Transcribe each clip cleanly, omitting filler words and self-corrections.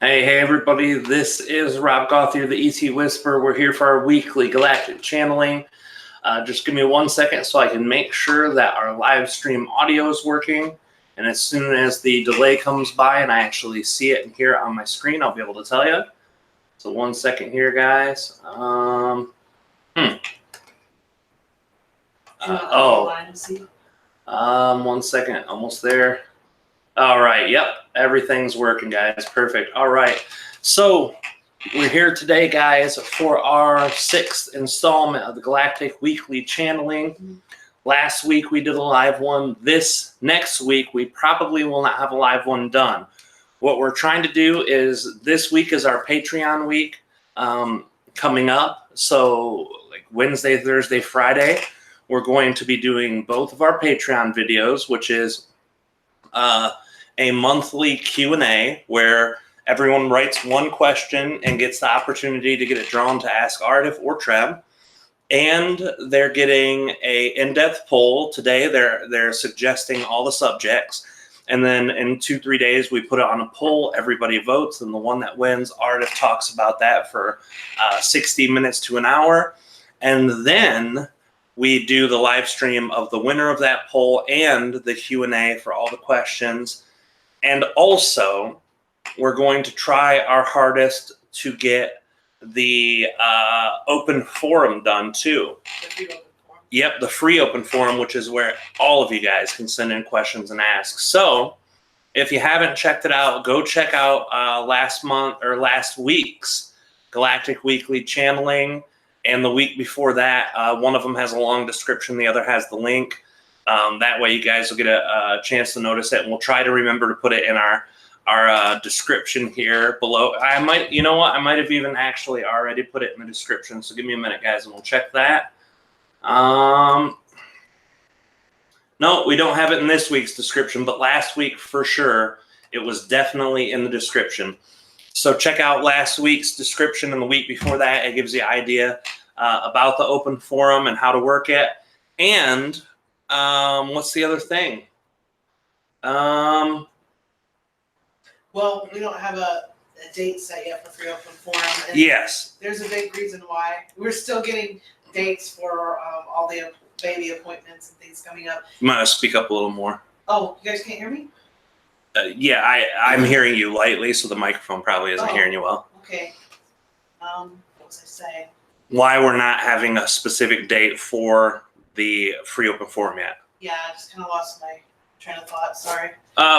Hey everybody, this is Rob Gauthier, the ET Whisperer. We're here for our weekly Galactic Channeling. Just give me 1 second so I can make sure that our live stream audio is working. And as soon as the delay comes by and I actually see it and hear it on my screen, I'll be able to tell you. So 1 second here, guys. 1 second, almost there. All right, yep, everything's working, guys. Perfect. All right, so we're here today, guys, for our 6th installment of the Galactic Weekly Channeling. Last week we did a live one. This next week we probably will not have a live one done. What we're trying to do is this week is our Patreon week coming up. So like Wednesday, Thursday, Friday, we're going to be doing both of our Patreon videos, which is a monthly Q&A where everyone writes one question and gets the opportunity to get it drawn to ask Aridif or Treb. And they're getting a in-depth poll. Today they're suggesting all the subjects. And then in 2-3 days, we put it on a poll. Everybody votes, and the one that wins, Aridif talks about that for 60 minutes to an hour. And then we do the live stream of the winner of that poll and the Q&A for all the questions. And also, we're going to try our hardest to get the open forum done too. The free open forum. Yep, the free open forum, which is where all of you guys can send in questions and ask. So, if you haven't checked it out, go check out last week's Galactic Weekly Channeling, and the week before that, one of them has a long description, the other has the link. That way you guys will get a chance to notice it, and we'll try to remember to put it in our description here below. I might have even actually already put it in the description, so give me a minute, guys, and we'll check that. No, we don't have it in this week's description, but last week for sure, it was definitely in the description. So check out last week's description and the week before that. It gives you an idea about the open forum and how to work it. And what's the other thing? Well, we don't have a date set yet for free open forum. And yes. There's a big reason why. We're still getting dates for all the baby appointments and things coming up. You might speak up a little more. Oh, you guys can't hear me? Yeah, I'm hearing you lightly, so the microphone probably isn't hearing you well. Okay. What was I saying? Why we're not having a specific date for the free open forum yet. Yeah, I just kind of lost my train of thought. Sorry.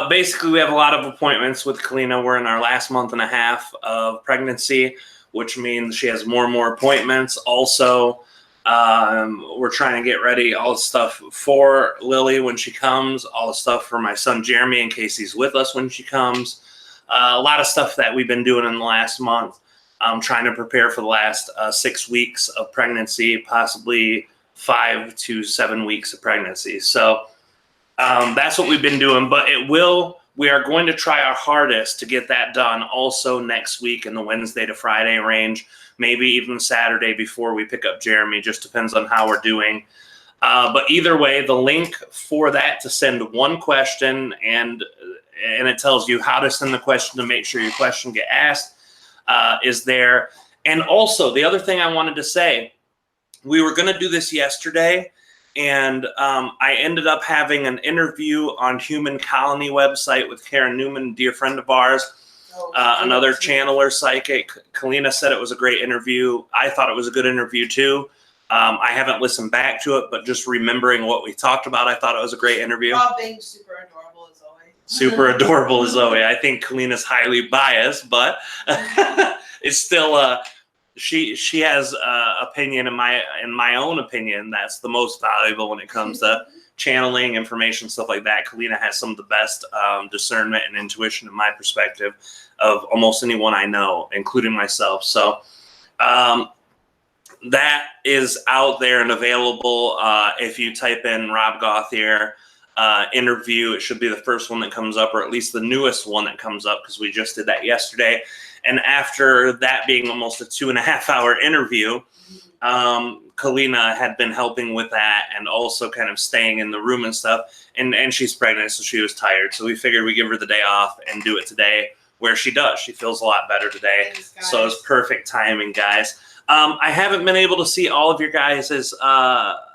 Basically, we have a lot of appointments with Kalina. We're in our last month and a half of pregnancy, which means she has more and more appointments. Also, we're trying to get ready all the stuff for Lily when she comes, all the stuff for my son Jeremy in case he's with us when she comes. A lot of stuff that we've been doing in the last month. I'm trying to prepare for the last 6 weeks of pregnancy, possibly 5 to 7 weeks of pregnancy. So that's what we've been doing, but we are going to try our hardest to get that done also next week in the Wednesday to Friday range, maybe even Saturday before we pick up Jeremy. Just depends on how we're doing. But either way, the link for that to send one question and it tells you how to send the question to make sure your question get asked is there. And also the other thing I wanted to say, we were going to do this yesterday, and I ended up having an interview on Human Colony website with Karen Newman, a dear friend of ours, another channeler psychic. Kalina said it was a great interview. I thought it was a good interview too. I haven't listened back to it, but just remembering what we talked about, I thought it was a great interview. Rob being super adorable as always. Super adorable as always. I think Kalina's highly biased, but it's still she has opinion in my own opinion that's the most valuable when it comes to channeling information, stuff like that. Kalina has some of the best discernment and intuition in my perspective of almost anyone I know, including myself. So that is out there and available. If you type in Rob Gauthier interview, it should be the first one that comes up, or at least the newest one that comes up, because we just did that yesterday. And after that being almost a 2.5-hour interview, Kalina had been helping with that and also kind of staying in the room and stuff. And she's pregnant, so she was tired. So we figured we'd give her the day off and do it today where she does. She feels a lot better today. Thanks, guys. So it's perfect timing, guys. I haven't been able to see all of your guys'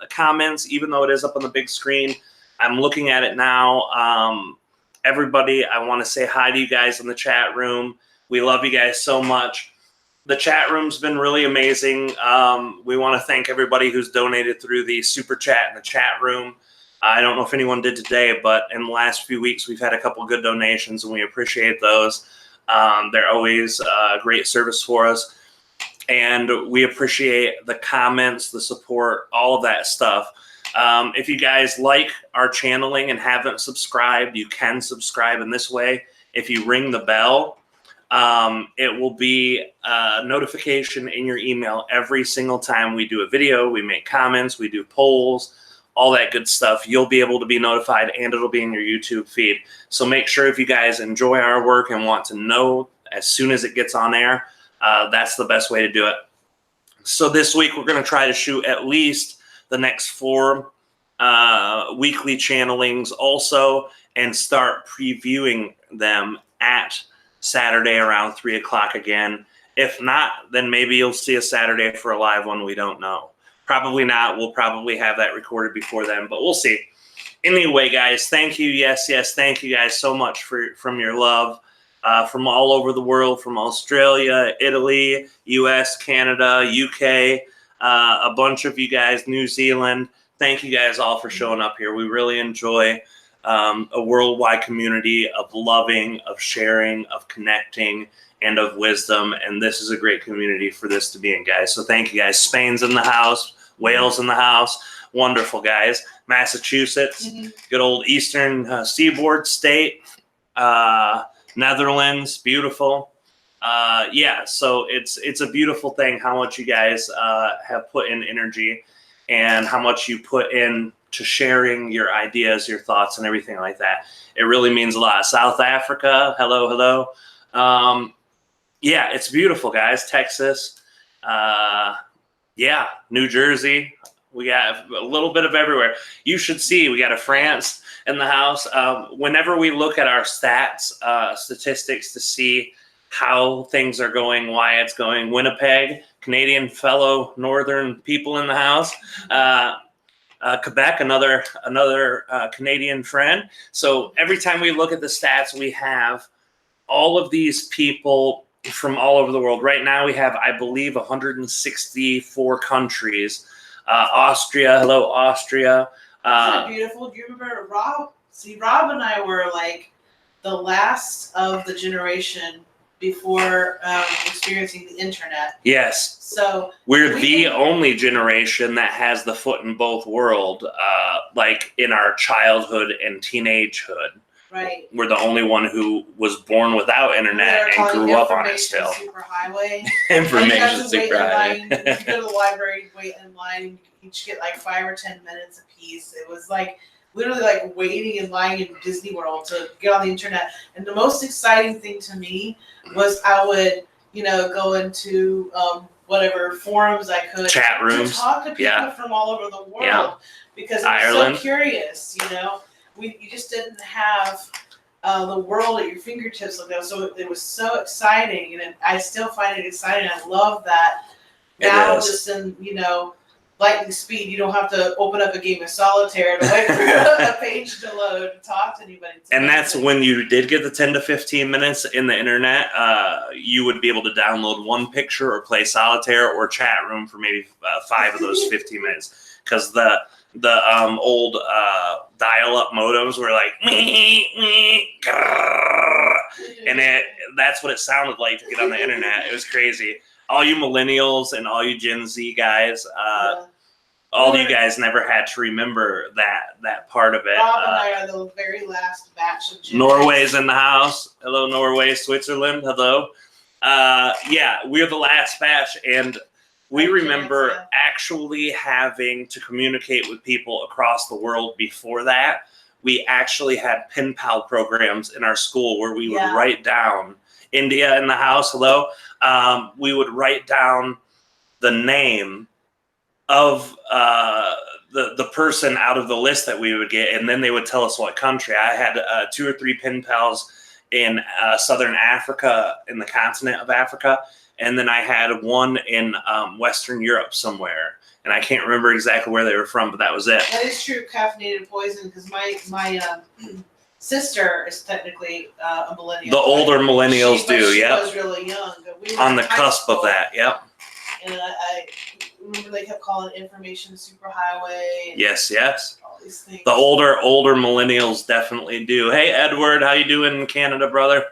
comments, even though it is up on the big screen. I'm looking at it now. Everybody, I want to say hi to you guys in the chat room. We love you guys so much. The chat room's been really amazing. We want to thank everybody who's donated through the super chat in the chat room. I don't know if anyone did today, but in the last few weeks, we've had a couple good donations, and we appreciate those. They're always a great service for us. And we appreciate the comments, the support, all of that stuff. If you guys like our channeling and haven't subscribed, you can subscribe in this way. If you ring the bell, it will be a notification in your email every single time we do a video, we make comments, we do polls, all that good stuff. You'll be able to be notified, and it'll be in your YouTube feed. So make sure if you guys enjoy our work and want to know as soon as it gets on air, that's the best way to do it. So this week we're going to try to shoot at least the next 4 weekly channelings also, and start previewing them at Saturday around 3 o'clock again. If not, then maybe you'll see a Saturday for a live one. We don't know. Probably not. We'll probably have that recorded before then, but we'll see. Anyway, guys, thank you. Yes, thank you guys so much from your love. From all over the world, from Australia, Italy, US, Canada, UK, a bunch of you guys, New Zealand. Thank you guys all for showing up here. We really enjoy a worldwide community of loving, of sharing, of connecting, and of wisdom. And this is a great community for this to be in, guys. So thank you, guys. Spain's in the house. Wales in the house. Wonderful, guys. Massachusetts, good old Eastern Seaboard state. Netherlands, beautiful. So it's a beautiful thing how much you guys have put in energy, and how much you put in to sharing your ideas, your thoughts, and everything like that. It really means a lot. South Africa, hello. It's beautiful, guys. Texas, New Jersey. We got a little bit of everywhere. You should see, we got a France in the house. Whenever we look at our stats, statistics to see how things are going, why it's going, Winnipeg, Canadian fellow northern people in the house. Quebec, another Canadian friend. So every time we look at the stats, we have all of these people from all over the world. Right now we have, I believe, 164 countries. Austria, hello, Austria. Isn't it beautiful? Do you remember Rob? See, Rob and I were like the last of the generation before experiencing the internet. Yes. So we're the only generation that has the foot in both world, like in our childhood and teenagehood. Right. We're the only one who was born without internet and grew up on it still. Superhighway. Information superhighway. You go to the library, wait in line, and you each get like 5 or 10 minutes a piece. It was like literally like waiting in line in Disney World to get on the internet. And the most exciting thing to me was I would, go into whatever forums I could. Chat rooms. To talk to people from all over the world. Because I was so curious, You just didn't have the world at your fingertips like that. So it was so exciting, and I still find it exciting. I love that. Now, just in lightning speed, you don't have to open up a game of solitaire to wait for a page to load to talk to anybody. And that's when you did get the 10 to 15 minutes in the internet. You would be able to download one picture or play solitaire or chat room for maybe 5 of those 15 minutes, because the old dial-up modems were like, and that's what it sounded like to get on the internet. It was crazy. All you millennials and all you Gen Z guys, all you guys never had to remember that part of it. Rob and I are the very last batch of Gen Norway's in the house. Hello, Norway, Switzerland. Hello. We're the last batch, and we remember actually having to communicate with people across the world before that. We actually had pen pal programs in our school where we would write down, India in the house, hello. We would write down the name of the person out of the list that we would get, and then they would tell us what country. I had 2 or 3 pen pals in southern Africa, in the continent of Africa. And then I had one in Western Europe somewhere. And I can't remember exactly where they were from, but that was it. That is true, caffeinated poison, because my sister is technically a millennial. The older millennials do, yeah. She was really young. We were on the cusp of that, yep. And I remember they kept calling it information superhighway. Yes. All these things. The older millennials definitely do. Hey, Edward, how you doing in Canada, brother?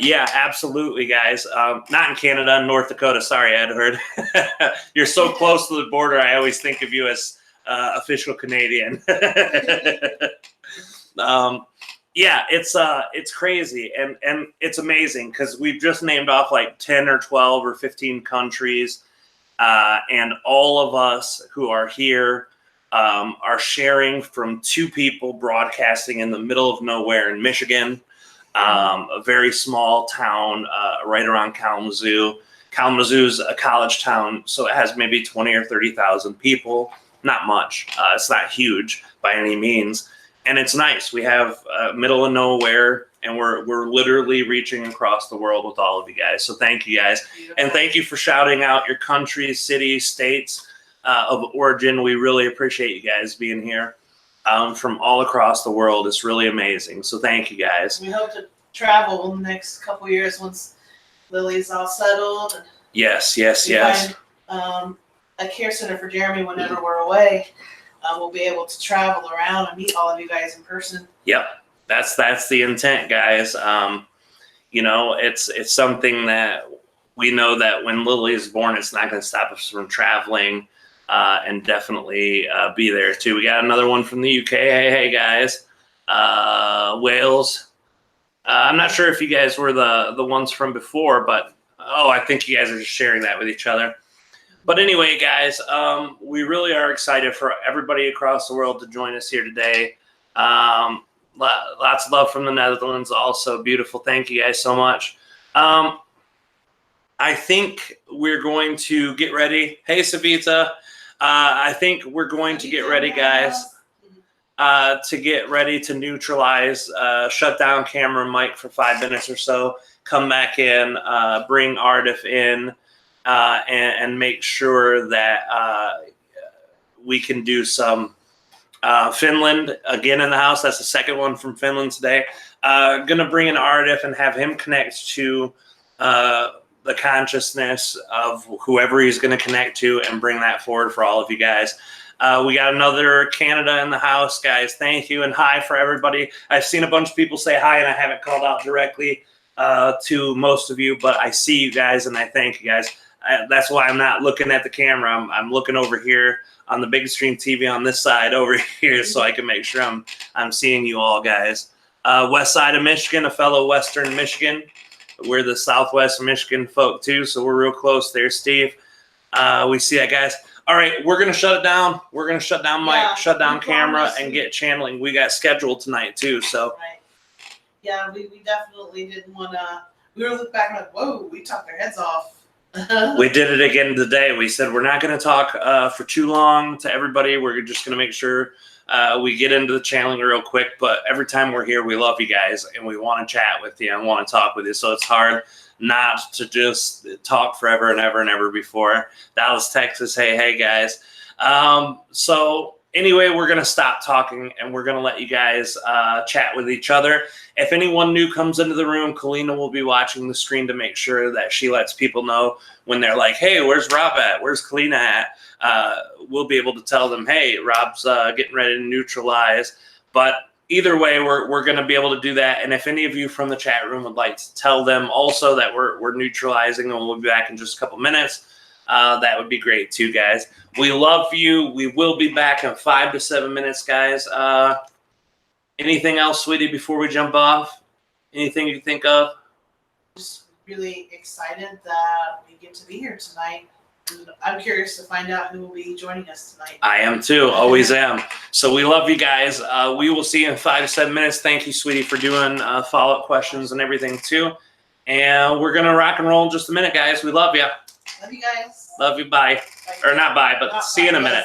Yeah, absolutely, guys. Not in Canada, North Dakota. Sorry, Edward. You're so close to the border. I always think of you as official Canadian. Yeah, it's crazy and it's amazing because we've just named off like 10 or 12 or 15 countries, and all of us who are here are sharing from 2 people broadcasting in the middle of nowhere in Michigan. A very small town right around Kalamazoo. Kalamazoo's a college town, so it has maybe 20 or 30,000 people. Not much. It's not huge by any means, and it's nice. We have middle of nowhere, and we're literally reaching across the world with all of you guys. So thank you guys, and thank you for shouting out your countries, cities, states of origin. We really appreciate you guys being here. From all across the world. It's really amazing. So thank you guys. We hope to travel in the next couple years once Lily's all settled. And yes. Find, a care center for Jeremy whenever we're away. We'll be able to travel around and meet all of you guys in person. Yep, that's the intent, guys. You know, it's something that we know that when Lily is born, it's not going to stop us from traveling. And definitely be there too. We got another one from the UK. Hey guys, Wales. I'm not sure if you guys were the ones from before, but I think you guys are just sharing that with each other. But anyway, guys, we really are excited for everybody across the world to join us here today. Lots of love from the Netherlands, also beautiful. Thank you guys so much. I think we're going to get ready. Hey, Savita. I think we're going to get ready, guys, to get ready to neutralize, shut down camera and mic for 5 minutes or so, come back in, bring Aridif in, and make sure that we can do some Finland again in the house. That's the second one from Finland today. Going to bring in Aridif and have him connect to the consciousness of whoever he's going to connect to and bring that forward for all of you guys. We got another Canada in the house, guys. Thank you. And hi for everybody. I've seen a bunch of people say hi, and I haven't called out directly to most of you, but I see you guys, and I thank you guys. That's why I'm not looking at the camera. I'm looking over here on the big screen TV on this side over here so I can make sure I'm seeing you all, guys. West side of Michigan, a fellow Western Michigan. We're the Southwest Michigan folk too, so we're real close there, Steve. We see that, guys. All right, we're going to shut it down. We're going to shut down mic, shut down camera, and get channeling. We got scheduled tonight too, so. Right. Yeah, we definitely didn't want to. We were looking back and like, whoa, we talked their heads off. We did it again today. We said we're not going to talk for too long to everybody. We're just going to make sure we get into the channeling real quick. But every time we're here, we love you guys, and we want to chat with you and want to talk with you. So it's hard not to just talk forever and ever before. Dallas, Texas, hey guys. So anyway, we're going to stop talking, and we're going to let you guys chat with each other. If anyone new comes into the room, Kalina will be watching the screen to make sure that she lets people know when they're like, hey, where's Rob at? Where's Kalina at? We'll be able to tell them, hey, Rob's getting ready to neutralize. But either way, we're going to be able to do that. And if any of you from the chat room would like to tell them also that we're neutralizing, and we'll be back in just a couple minutes, that would be great too, guys. We love you. We will be back in 5 to 7 minutes, guys. Anything else, sweetie, before we jump off? Anything you think of? Just really excited that we get to be here tonight. And I'm curious to find out who will be joining us tonight. I am too. Always am. So we love you guys. We will see you in 5 to 7 minutes. Thank you, sweetie, for doing follow-up questions and everything too. And we're going to rock and roll in just a minute, guys. We love you. Love you guys. Love you. Bye. Or not bye, but see you in a minute.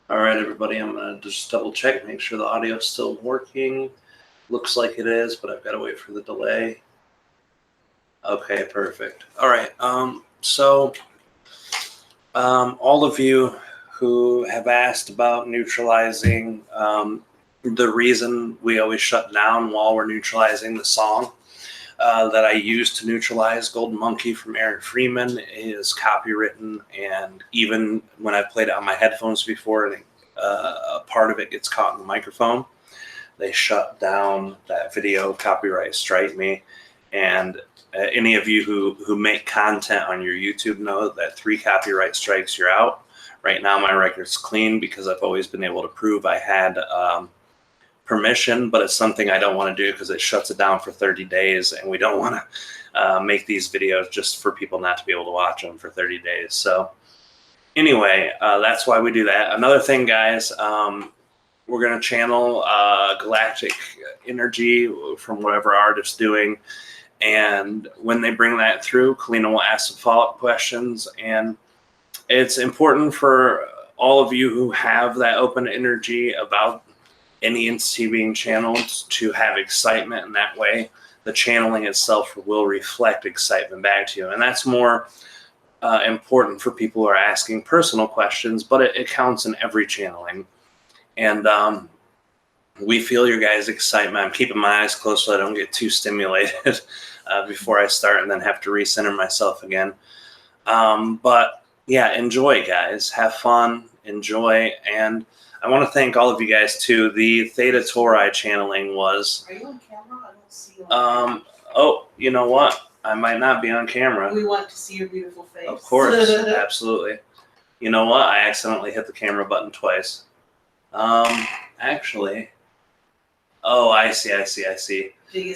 All right, everybody, I'm going to just double check, make sure the audio is still working. Looks like it is, but I've got to wait for the delay. Okay, perfect. All right, so all of you who have asked about neutralizing, the reason we always shut down while we're neutralizing the song that I use to neutralize Golden Monkey from Aaron Freeman is copywritten, and even when I've played it on my headphones before and a part of it gets caught in the microphone, they shut down that video, copyright strike me. And any of you who make content on your YouTube know that 3 copyright strikes, you're out. Right now my record's clean because I've always been able to prove I had permission, but it's something I don't want to do because it shuts it down for 30 days, and we don't want to make these videos just for people not to be able to watch them for 30 days. So anyway, that's why we do that. Another thing, guys, we're going to channel galactic energy from whatever Aridif's doing, and when they bring that through, Kalina will ask some follow-up questions, and it's important for all of you who have that open energy about any entity being channeled to have excitement, and that way the channeling itself will reflect excitement back to you. And that's more important for people who are asking personal questions, but it counts in every channeling. And we feel your guys' excitement. I'm keeping my eyes closed so I don't get too stimulated before I start and then have to recenter myself again. But yeah, enjoy, guys. Have fun, enjoy, and I want to thank all of you guys too. The Theta Tauri channeling was. Are you on camera? I don't see you on camera. Oh, you know what? I might not be on camera. We want to see your beautiful face. Of course, absolutely. You know what? I accidentally hit the camera button twice. Actually. Oh, I see.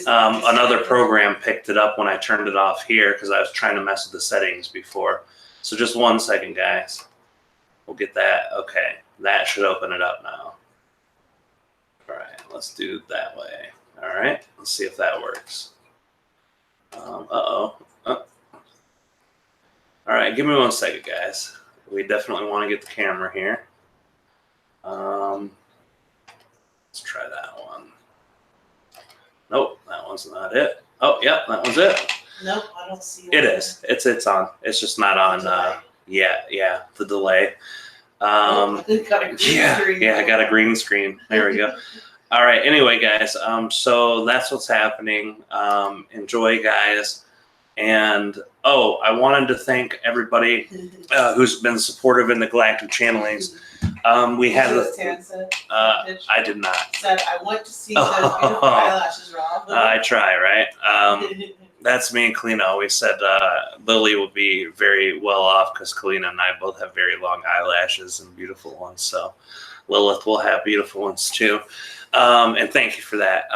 Another program picked it up when I turned it off here because I was trying to mess with the settings before. So just 1 second, guys. We'll get that. Okay. That should open it up now. All right, let's do it that way. All right, let's see if that works. All right, give me 1 second, guys. We definitely want to get the camera here. Let's try that one. Nope, that one's not it. Oh, yeah, that one's it. Nope, I don't see it. It is. It's on. It's just not on. Yeah, the delay. Got a green screen. I got a green screen. There we go. All right. Anyway, guys, so that's what's happening. Enjoy, guys. And I wanted to thank everybody who's been supportive in the Galactic Channelings. We had I did not. Said I want to see those beautiful eyelashes, Rob. I try, right? That's me and Kalina always said Lily will be very well off because Kalina and I both have very long eyelashes and beautiful ones. So Lilith will have beautiful ones too. And thank you for that.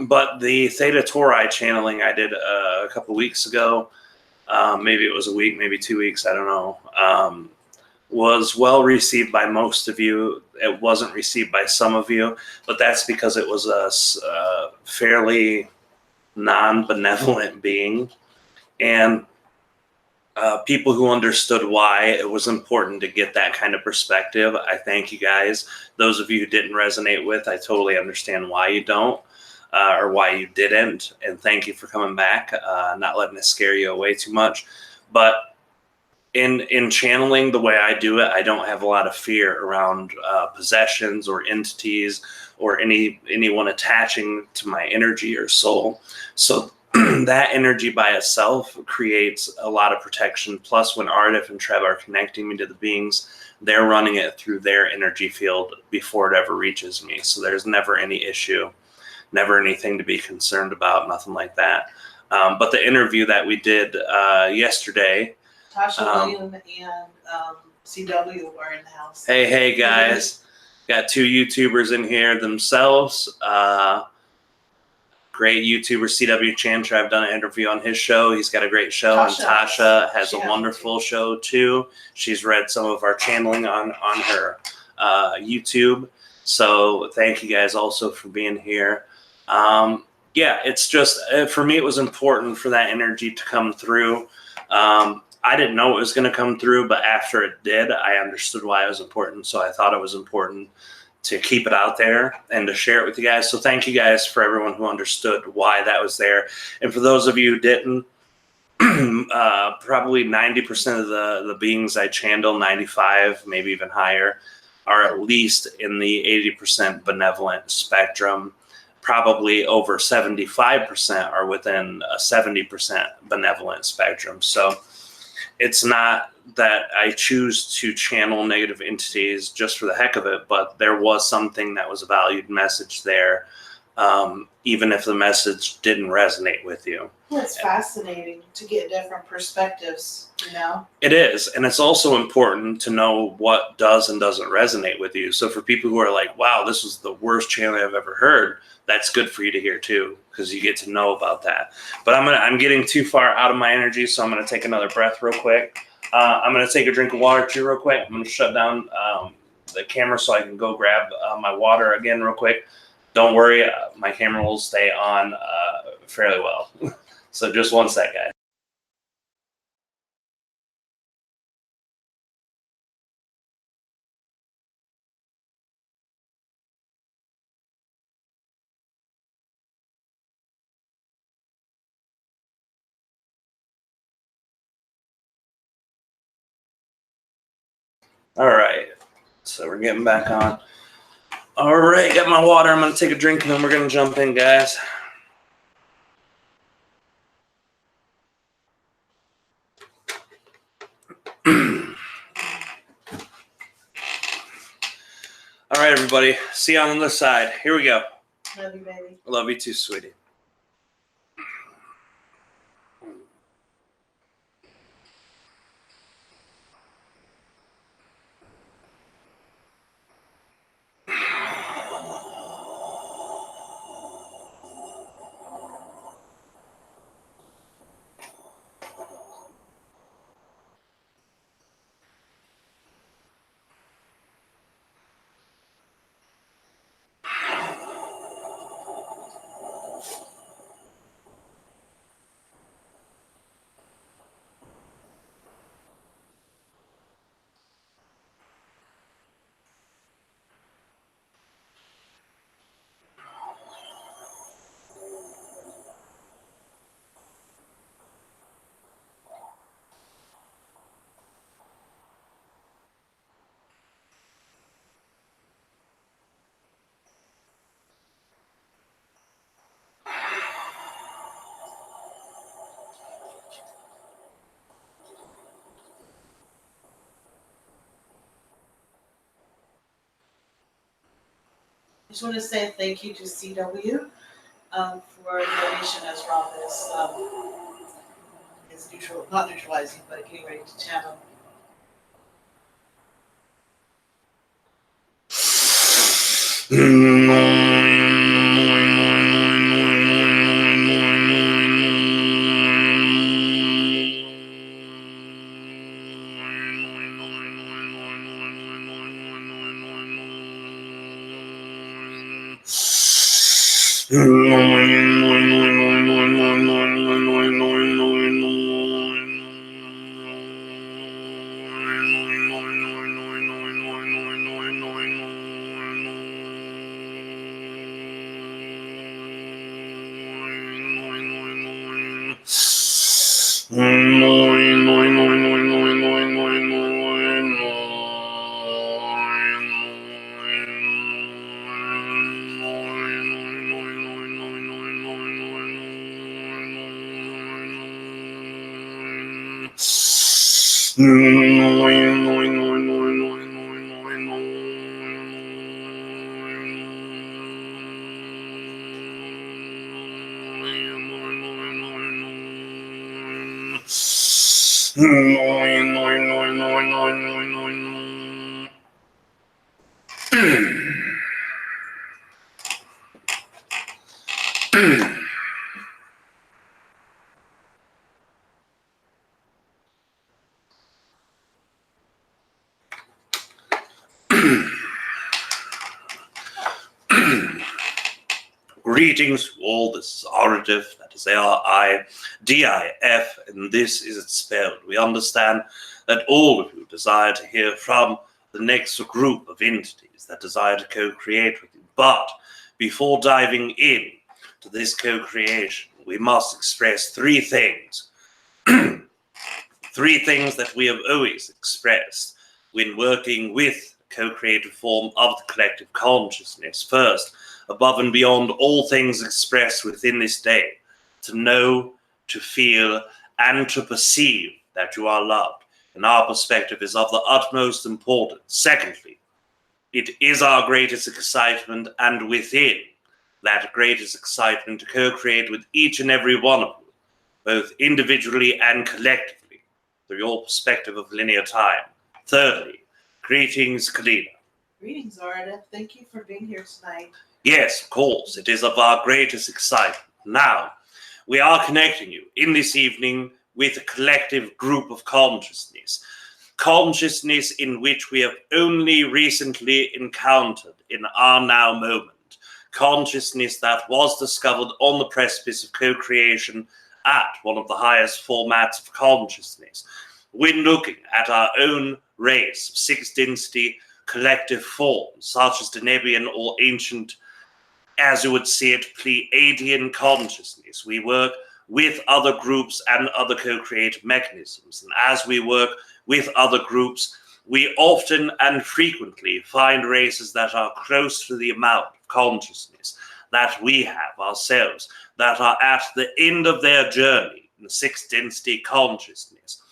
But the Theta Tauri channeling I did a couple weeks ago, maybe it was a week, maybe 2 weeks, I don't know, was well received by most of you. It wasn't received by some of you, but that's because it was a fairly non-benevolent being, and people who understood why it was important to get that kind of perspective. I thank you guys. Those of you who didn't resonate with, I totally understand why you don't or why you didn't, and thank you for coming back, not letting it scare you away too much. But in channeling the way I do it, I don't have a lot of fear around possessions or entities or anyone attaching to my energy or soul. So that energy by itself creates a lot of protection. Plus, when Aridif and Treb are connecting me to the beings, they're running it through their energy field before it ever reaches me. So there's never any issue, never anything to be concerned about, nothing like that. But the interview that we did yesterday, Tasha William and CW are in the house. Hey guys. Got 2 YouTubers in here themselves. Great YouTuber, CW Chantra. I've done an interview on his show. He's got a great show. And Tasha has a wonderful show too. She's read some of our channeling on her YouTube. So thank you guys also for being here. It's just, for me, it was important for that energy to come through. I didn't know it was going to come through, but after it did, I understood why it was important. So I thought it was important to keep it out there and to share it with you guys. So thank you guys for everyone who understood why that was there. And for those of you who didn't, probably 90% of the beings I channel, 95, maybe even higher, are at least in the 80% benevolent spectrum. Probably over 75% are within a 70% benevolent spectrum. So it's not that I choose to channel negative entities just for the heck of it, but there was something that was a valued message there, even if the message didn't resonate with you. Well, it's fascinating to get different perspectives, you know? It is. And it's also important to know what does and doesn't resonate with you. So for people who are like, wow, this was the worst channel I've ever heard, that's good for you to hear too, because you get to know about that. But I'm getting too far out of my energy, so I'm going to take another breath real quick. I'm going to take a drink of water too real quick. I'm going to shut down the camera so I can go grab my water again real quick. Don't worry, my camera will stay on fairly well. So just one sec, guys. All right, so we're getting back on. All right, got my water. I'm going to take a drink and then we're going to jump in, guys. All right, everybody. See you on the other side. Here we go. Love you, baby. Love you too, sweetie. I just want to say thank you to CW for the donation as Rob is not neutralizing, but getting ready to channel. Greetings to all, this is Aridif, that that is A-R-I-D-I-F, and this is it spelled. We understand that all of you desire to hear from the next group of entities that desire to co-create with you. But before diving in to this co-creation, we must express three things. Three things that we have always expressed when working with co-creative form of the collective consciousness. First, above and beyond all things expressed within this day, to know, to feel, and to perceive that you are loved, in our perspective, is of the utmost importance. Secondly, it is our greatest excitement, and within that greatest excitement, to co-create with each and every one of you, both individually and collectively, through your perspective of linear time. Thirdly, greetings, Kalina. Greetings, Aridif. Thank you for being here tonight. Yes, of course, it is of our greatest excitement. Now, we are connecting you in this evening with a collective group of consciousness in which we have only recently encountered in our now moment, consciousness that was discovered on the precipice of co-creation at one of the highest formats of consciousness. When looking at our own race of sixth density collective forms, such as Denebian or ancient, as you would see it, Pleaidian consciousness, we work with other groups and other co-creative mechanisms. And as we work with other groups, we often and frequently find races that are close to the amount of consciousness that we have ourselves, that are at the end of their journey in the sixth density consciousness.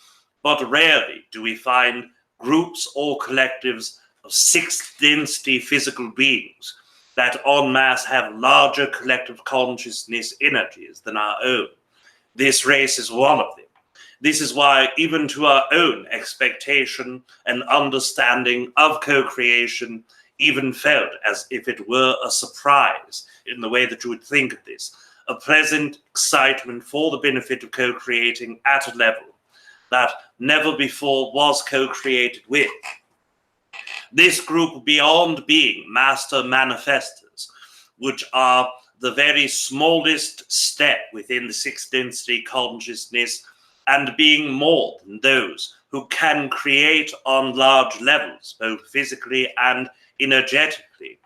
But rarely do we find groups or collectives of sixth density physical beings that en masse have larger collective consciousness energies than our own. This race is one of them. This is why, even to our own expectation and understanding of co-creation, even felt as if it were a surprise in the way that you would think of this, a pleasant excitement for the benefit of co-creating at a level that never before was co-created with. This group, beyond being master manifestors, which are the very smallest step within the sixth density consciousness, and being more than those who can create on large levels, both physically and energetically,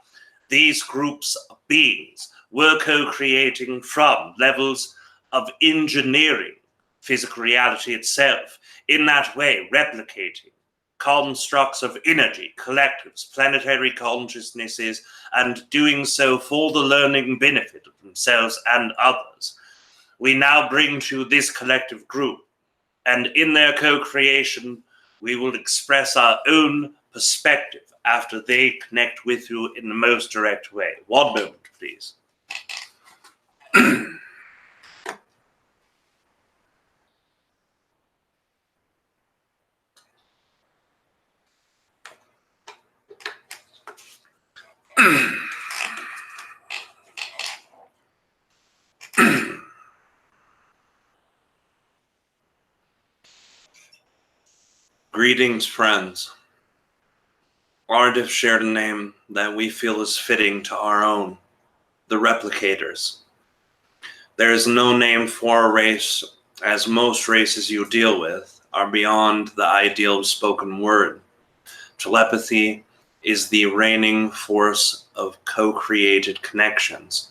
these groups of beings were co-creating from levels of engineering physical reality itself, in that way replicating constructs of energy, collectives, planetary consciousnesses, and doing so for the learning benefit of themselves and others. We now bring to this collective group, and in their co-creation, we will express our own perspective after they connect with you in the most direct way. One moment, please. Greetings, friends. Aridif shared a name that we feel is fitting to our own, the Replicators. There is no name for a race, as most races you deal with are beyond the ideal of spoken word. Telepathy is the reigning force of co-created connections.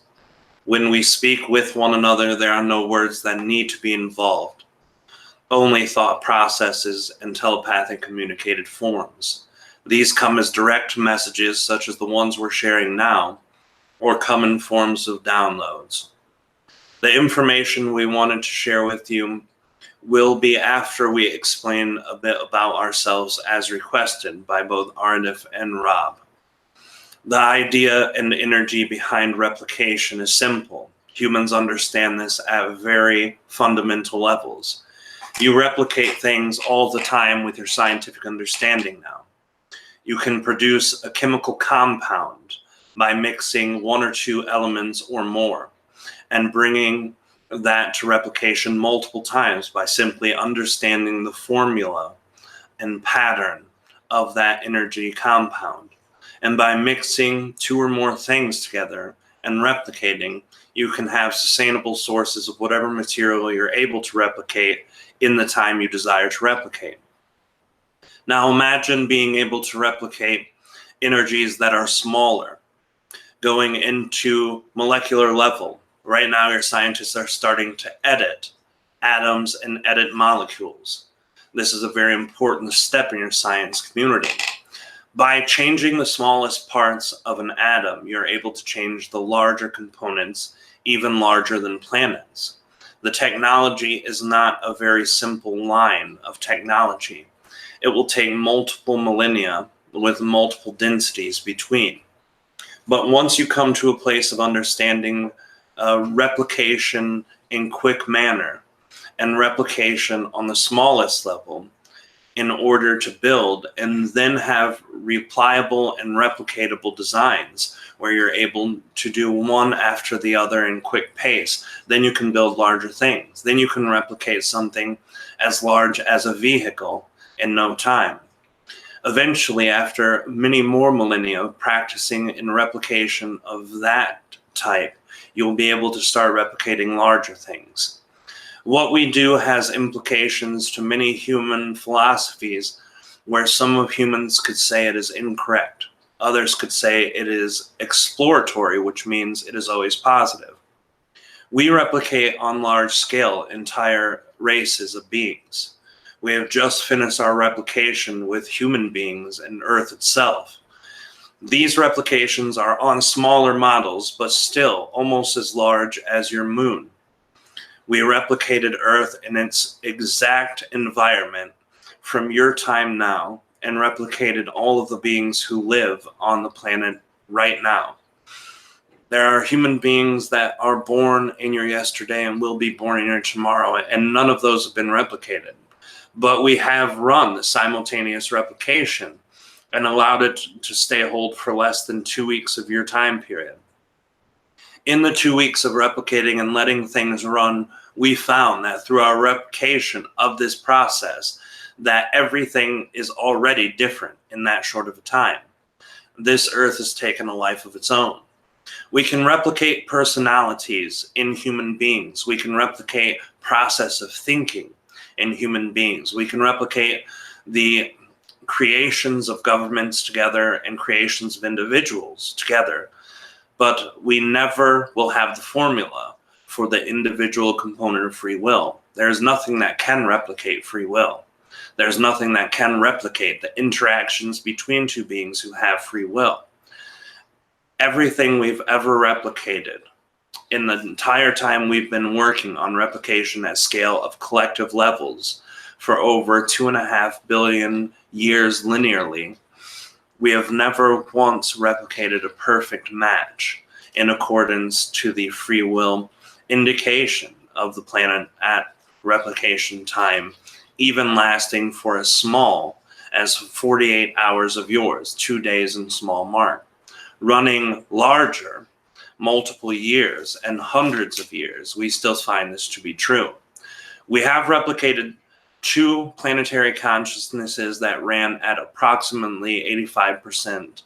When we speak with one another, there are no words that need to be involved. Only thought processes and telepathic communicated forms. These come as direct messages, such as the ones we're sharing now, or come in forms of downloads. The information we wanted to share with you will be after we explain a bit about ourselves as requested by both Aridif and Rob. The idea and energy behind replication is simple. Humans understand this at very fundamental levels. You replicate things all the time with your scientific understanding now. You can produce a chemical compound by mixing one or two elements or more, and bringing that to replication multiple times by simply understanding the formula and pattern of that energy compound. And by mixing two or more things together and replicating, you can have sustainable sources of whatever material you're able to replicate in the time you desire to replicate. Now imagine being able to replicate energies that are smaller, going into molecular level. Right now, your scientists are starting to edit atoms and edit molecules. This is a very important step in your science community. By changing the smallest parts of an atom, you're able to change the larger components, even larger than planets. The technology is not a very simple line of technology. It will take multiple millennia with multiple densities between. But once you come to a place of understanding replication in quick manner and replication on the smallest level in order to build and then have replicable and replicatable designs where you're able to do one after the other in quick pace, then you can build larger things. Then you can replicate something as large as a vehicle in no time. Eventually, after many more millennia of practicing in replication of that type, you'll be able to start replicating larger things. What we do has implications to many human philosophies where some of humans could say it is incorrect. Others could say it is exploratory, which means it is always positive. We replicate on large scale entire races of beings. We have just finished our replication with human beings and Earth itself. These replications are on smaller models, but still almost as large as your moon. We replicated Earth in its exact environment from your time now and replicated all of the beings who live on the planet right now. There are human beings that are born in your yesterday and will be born in your tomorrow, and none of those have been replicated. But we have run the simultaneous replication and allowed it to stay hold for less than 2 weeks of your time period. In the 2 weeks of replicating and letting things run, we found that through our replication of this process, that everything is already different in that short of a time. This Earth has taken a life of its own. We can replicate personalities in human beings. We can replicate process of thinking in human beings. We can replicate the creations of governments together and creations of individuals together. But we never will have the formula for the individual component of free will. There is nothing that can replicate free will. There's nothing that can replicate the interactions between two beings who have free will. Everything we've ever replicated in the entire time we've been working on replication at scale of collective levels for over 2.5 billion years linearly, we have never once replicated a perfect match in accordance to the free will indication of the planet at replication time, even lasting for as small as 48 hours of yours, 2 days in small mark, running larger, multiple years and hundreds of years. We still find this to be true. We have replicated 2 planetary consciousnesses that ran at approximately 85%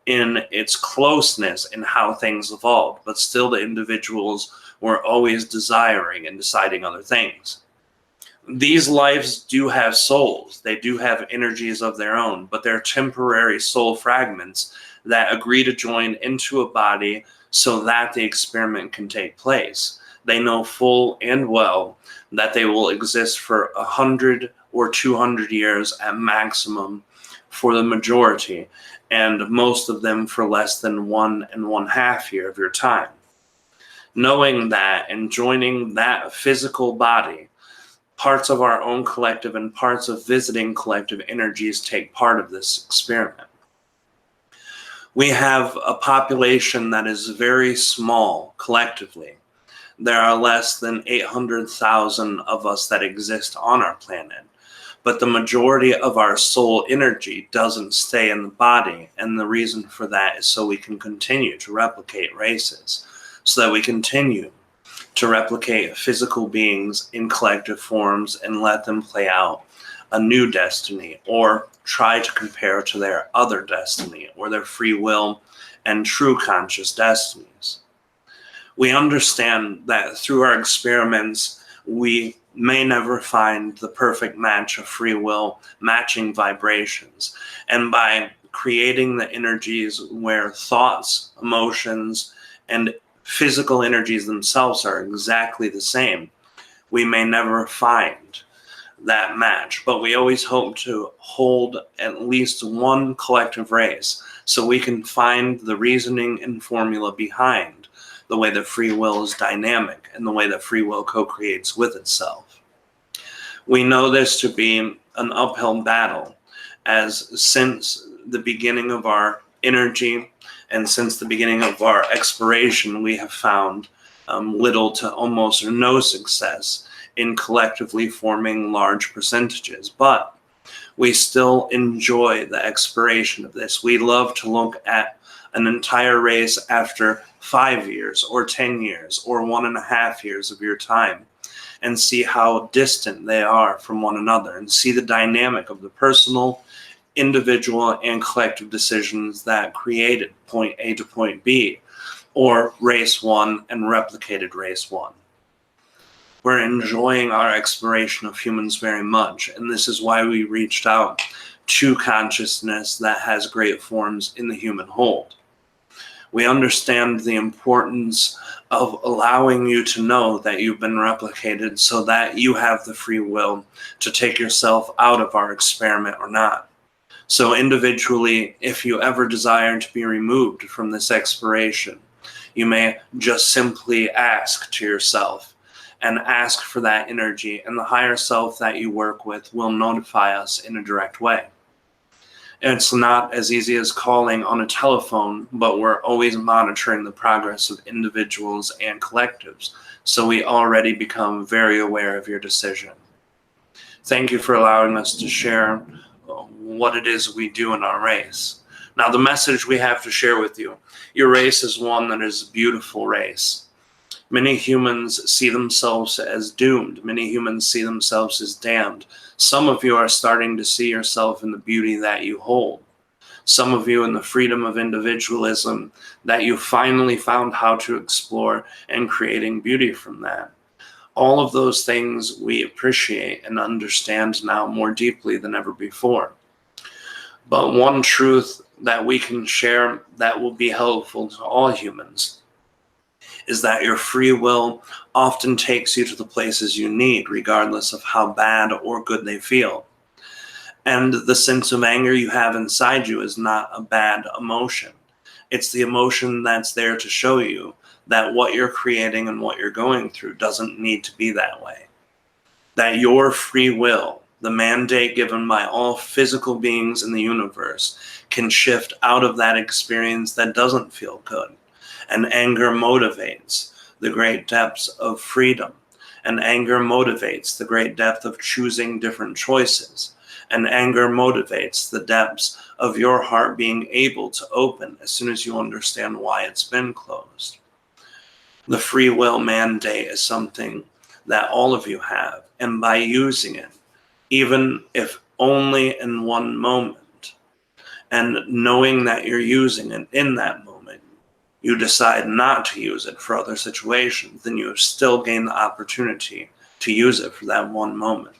in its closeness in how things evolved, but still the individuals were always desiring and deciding other things. These lives do have souls. They do have energies of their own, but they're temporary soul fragments that agree to join into a body so that the experiment can take place. They know full and well that they will exist for 100 or 200 years at maximum for the majority, and most of them for less than 1.5 years of your time. Knowing that and joining that physical body, parts of our own collective and parts of visiting collective energies take part of this experiment. We have a population that is very small collectively. There are less than 800,000 of us that exist on our planet, but the majority of our soul energy doesn't stay in the body, and the reason for that is so we can continue to replicate races, so that we continue to replicate physical beings in collective forms and let them play out a new destiny or try to compare to their other destiny or their free will and true conscious destinies. We understand that through our experiments, we may never find the perfect match of free will matching vibrations. And by creating the energies where thoughts, emotions, and physical energies themselves are exactly the same, we may never find that match. But we always hope to hold at least one collective race so we can find the reasoning and formula behind the way that free will is dynamic and the way that free will co-creates with itself. We know this to be an uphill battle, as since the beginning of our energy and since the beginning of our exploration, we have found little to almost no success in collectively forming large percentages. But we still enjoy the exploration of this. We love to look at an entire race after 5 years or 10 years or 1.5 years of your time and see how distant they are from one another and see the dynamic of the personal, individual, and collective decisions that created point A to point B, or race 1 and replicated race 1. We're enjoying our exploration of humans very much, and this is why we reached out to consciousness that has great forms in the human hold. We understand the importance of allowing you to know that you've been replicated so that you have the free will to take yourself out of our experiment or not. So individually, if you ever desire to be removed from this exploration, you may just simply ask to yourself and ask for that energy, and the higher self that you work with will notify us in a direct way. It's not as easy as calling on a telephone, but we're always monitoring the progress of individuals and collectives, so we already become very aware of your decision. Thank you for allowing us to share what it is we do in our race. Now, the message we have to share with you, your race is one that is a beautiful race. Many humans see themselves as doomed. Many humans see themselves as damned. Some of you are starting to see yourself in the beauty that you hold. Some of you in the freedom of individualism that you finally found how to explore and creating beauty from that. All of those things we appreciate and understand now more deeply than ever before. But one truth that we can share that will be helpful to all humans is that your free will often takes you to the places you need, regardless of how bad or good they feel. And the sense of anger you have inside you is not a bad emotion. It's the emotion that's there to show you that what you're creating and what you're going through doesn't need to be that way. That your free will, the mandate given by all physical beings in the universe, can shift out of that experience that doesn't feel good. And anger motivates the great depths of freedom. And anger motivates the great depth of choosing different choices. And anger motivates the depths of your heart being able to open as soon as you understand why it's been closed. The free will mandate is something that all of you have. And by using it, even if only in one moment, and knowing that you're using it in that moment, you decide not to use it for other situations, then you have still gained the opportunity to use it for that one moment.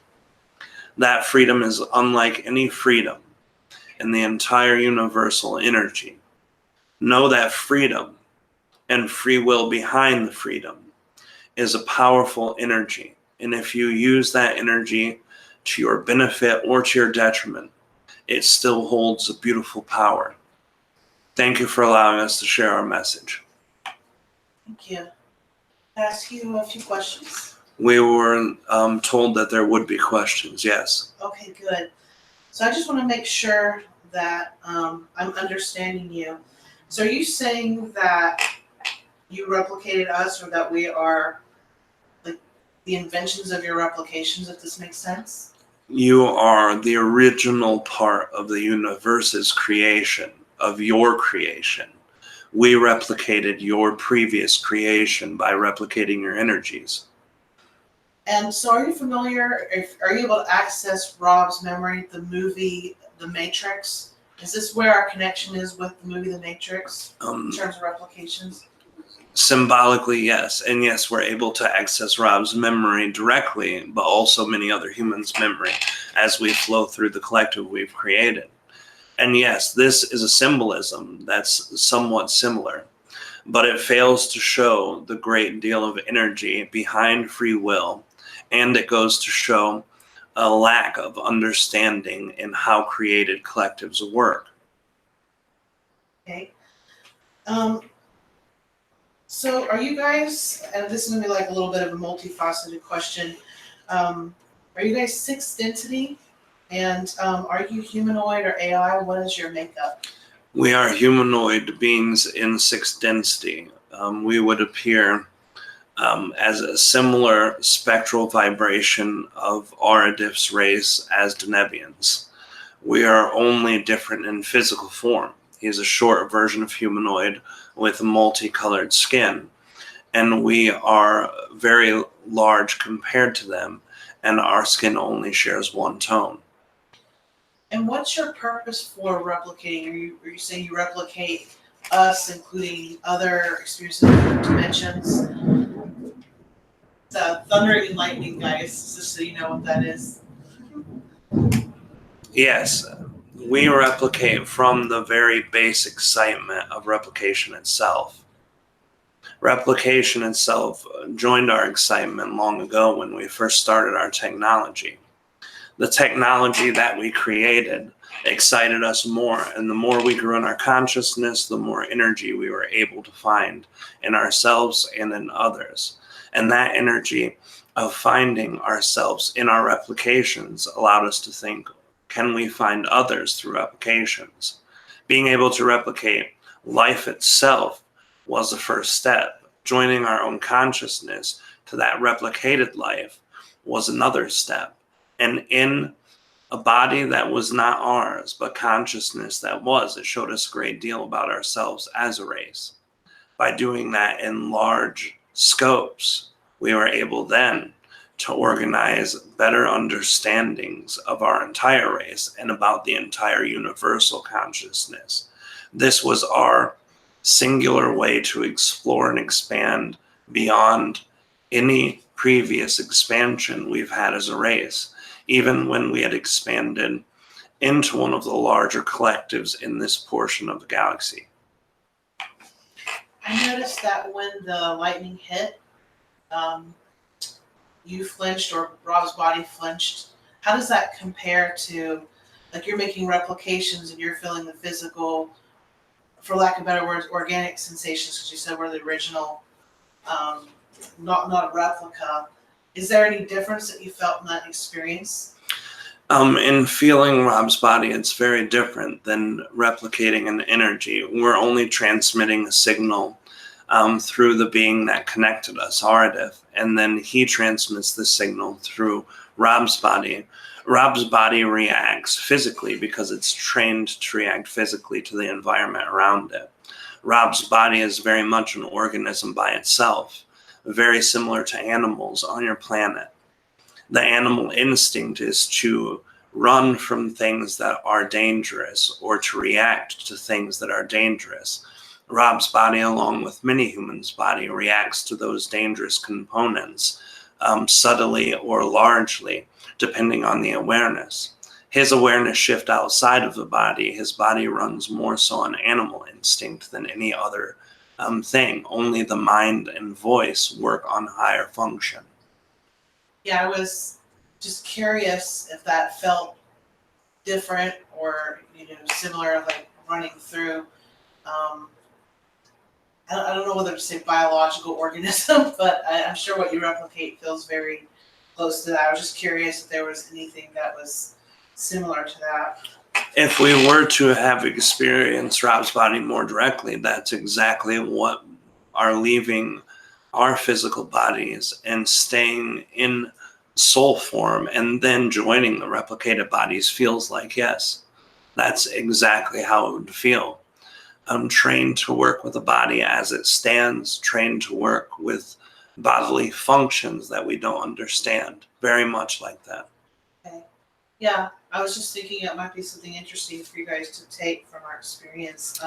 That freedom is unlike any freedom in the entire universal energy. Know that freedom and free will behind the freedom is a powerful energy. And if you use that energy to your benefit or to your detriment, it still holds a beautiful power. Thank you for allowing us to share our message. Thank you. Can I ask you a few questions? We were told that there would be questions, yes. Okay, good. So I just want to make sure that I'm understanding you. So are you saying that you replicated us, or that we are like the inventions of your replications, if this makes sense? You are the original part of the universe's creation, of your creation. We replicated your previous creation by replicating your energies. And so are you familiar, are you able to access Rob's memory, the movie The Matrix? Is this where our connection is with the movie The Matrix in terms of replications? Symbolically, yes. And yes, we're able to access Rob's memory directly, but also many other humans' memory as we flow through the collective we've created. And yes, this is a symbolism that's somewhat similar, but it fails to show the great deal of energy behind free will, and it goes to show a lack of understanding in how created collectives work. Okay. So are you guys, and this is going to be like a little bit of a multifaceted question, are you guys sixth density? And are you humanoid or AI? What is your makeup? We are humanoid beings in sixth density. We would appear as a similar spectral vibration of Aridif's race as Denebians. We are only different in physical form. He's a short version of humanoid with multicolored skin, and we are very large compared to them, and our skin only shares one tone. And what's your purpose for replicating? Are you saying you replicate us, including other experiences in other dimensions? The thunder and lightning, guys, just so you know what that is. Yes, we replicate from the very base excitement of replication itself. Replication itself joined our excitement long ago when we first started our technology. The technology that we created excited us more, and the more we grew in our consciousness, the more energy we were able to find in ourselves and in others. And that energy of finding ourselves in our replications allowed us to think, can we find others through replications? Being able to replicate life itself was the first step. Joining our own consciousness to that replicated life was another step. And in a body that was not ours, but consciousness that was, it showed us a great deal about ourselves as a race. By doing that in large scopes, we were able then to organize better understandings of our entire race and about the entire universal consciousness. This was our singular way to explore and expand beyond any previous expansion we've had as a race, even when we had expanded into one of the larger collectives in this portion of the galaxy. I noticed that when the lightning hit, you flinched, or Rob's body flinched. How does that compare to, like, you're making replications and you're feeling the physical, for lack of better words, organic sensations, because you said we're the original, not a replica. Is there any difference that you felt in that experience? In feeling Rob's body, it's very different than replicating an energy. We're only transmitting a signal through the being that connected us, Aridif, and then he transmits the signal through Rob's body. Rob's body reacts physically because it's trained to react physically to the environment around it. Rob's body is very much an organism by itself, very similar to animals on your planet. The animal instinct is to run from things that are dangerous or to react to things that are dangerous. Rob's body, along with many humans' body, reacts to those dangerous components subtly or largely, depending on the awareness. His awareness shift outside of the body. His body runs more so on animal instinct than any other thing. Only the mind and voice work on higher function. Yeah, I was just curious if that felt different or, similar, like running through. I don't know whether to say biological organism, but I'm sure what you replicate feels very close to that. I was just curious if there was anything that was similar to that. If we were to have experienced Rob's body more directly, that's exactly what are leaving our physical bodies and staying in soul form and then joining the replicated bodies feels like. Yes, that's exactly how it would feel. I'm trained to work with the body as it stands, trained to work with bodily functions that we don't understand. Very much like that. Okay. Yeah, I was just thinking it might be something interesting for you guys to take from our experience.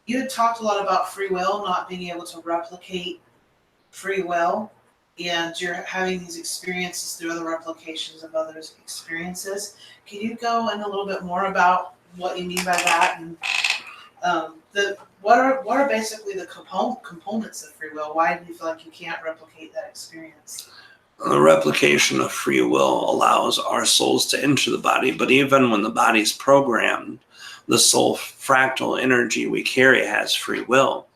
you had talked a lot about free will, not being able to replicate free will, and you're having these experiences through other replications of others' experiences. Can you go in a little bit more about what you mean by that, and what are basically the components of free will? Why do you feel like you can't replicate that experience? The replication of free will allows our souls to enter the body, but even when the body's programmed, the soul fractal energy we carry has free will.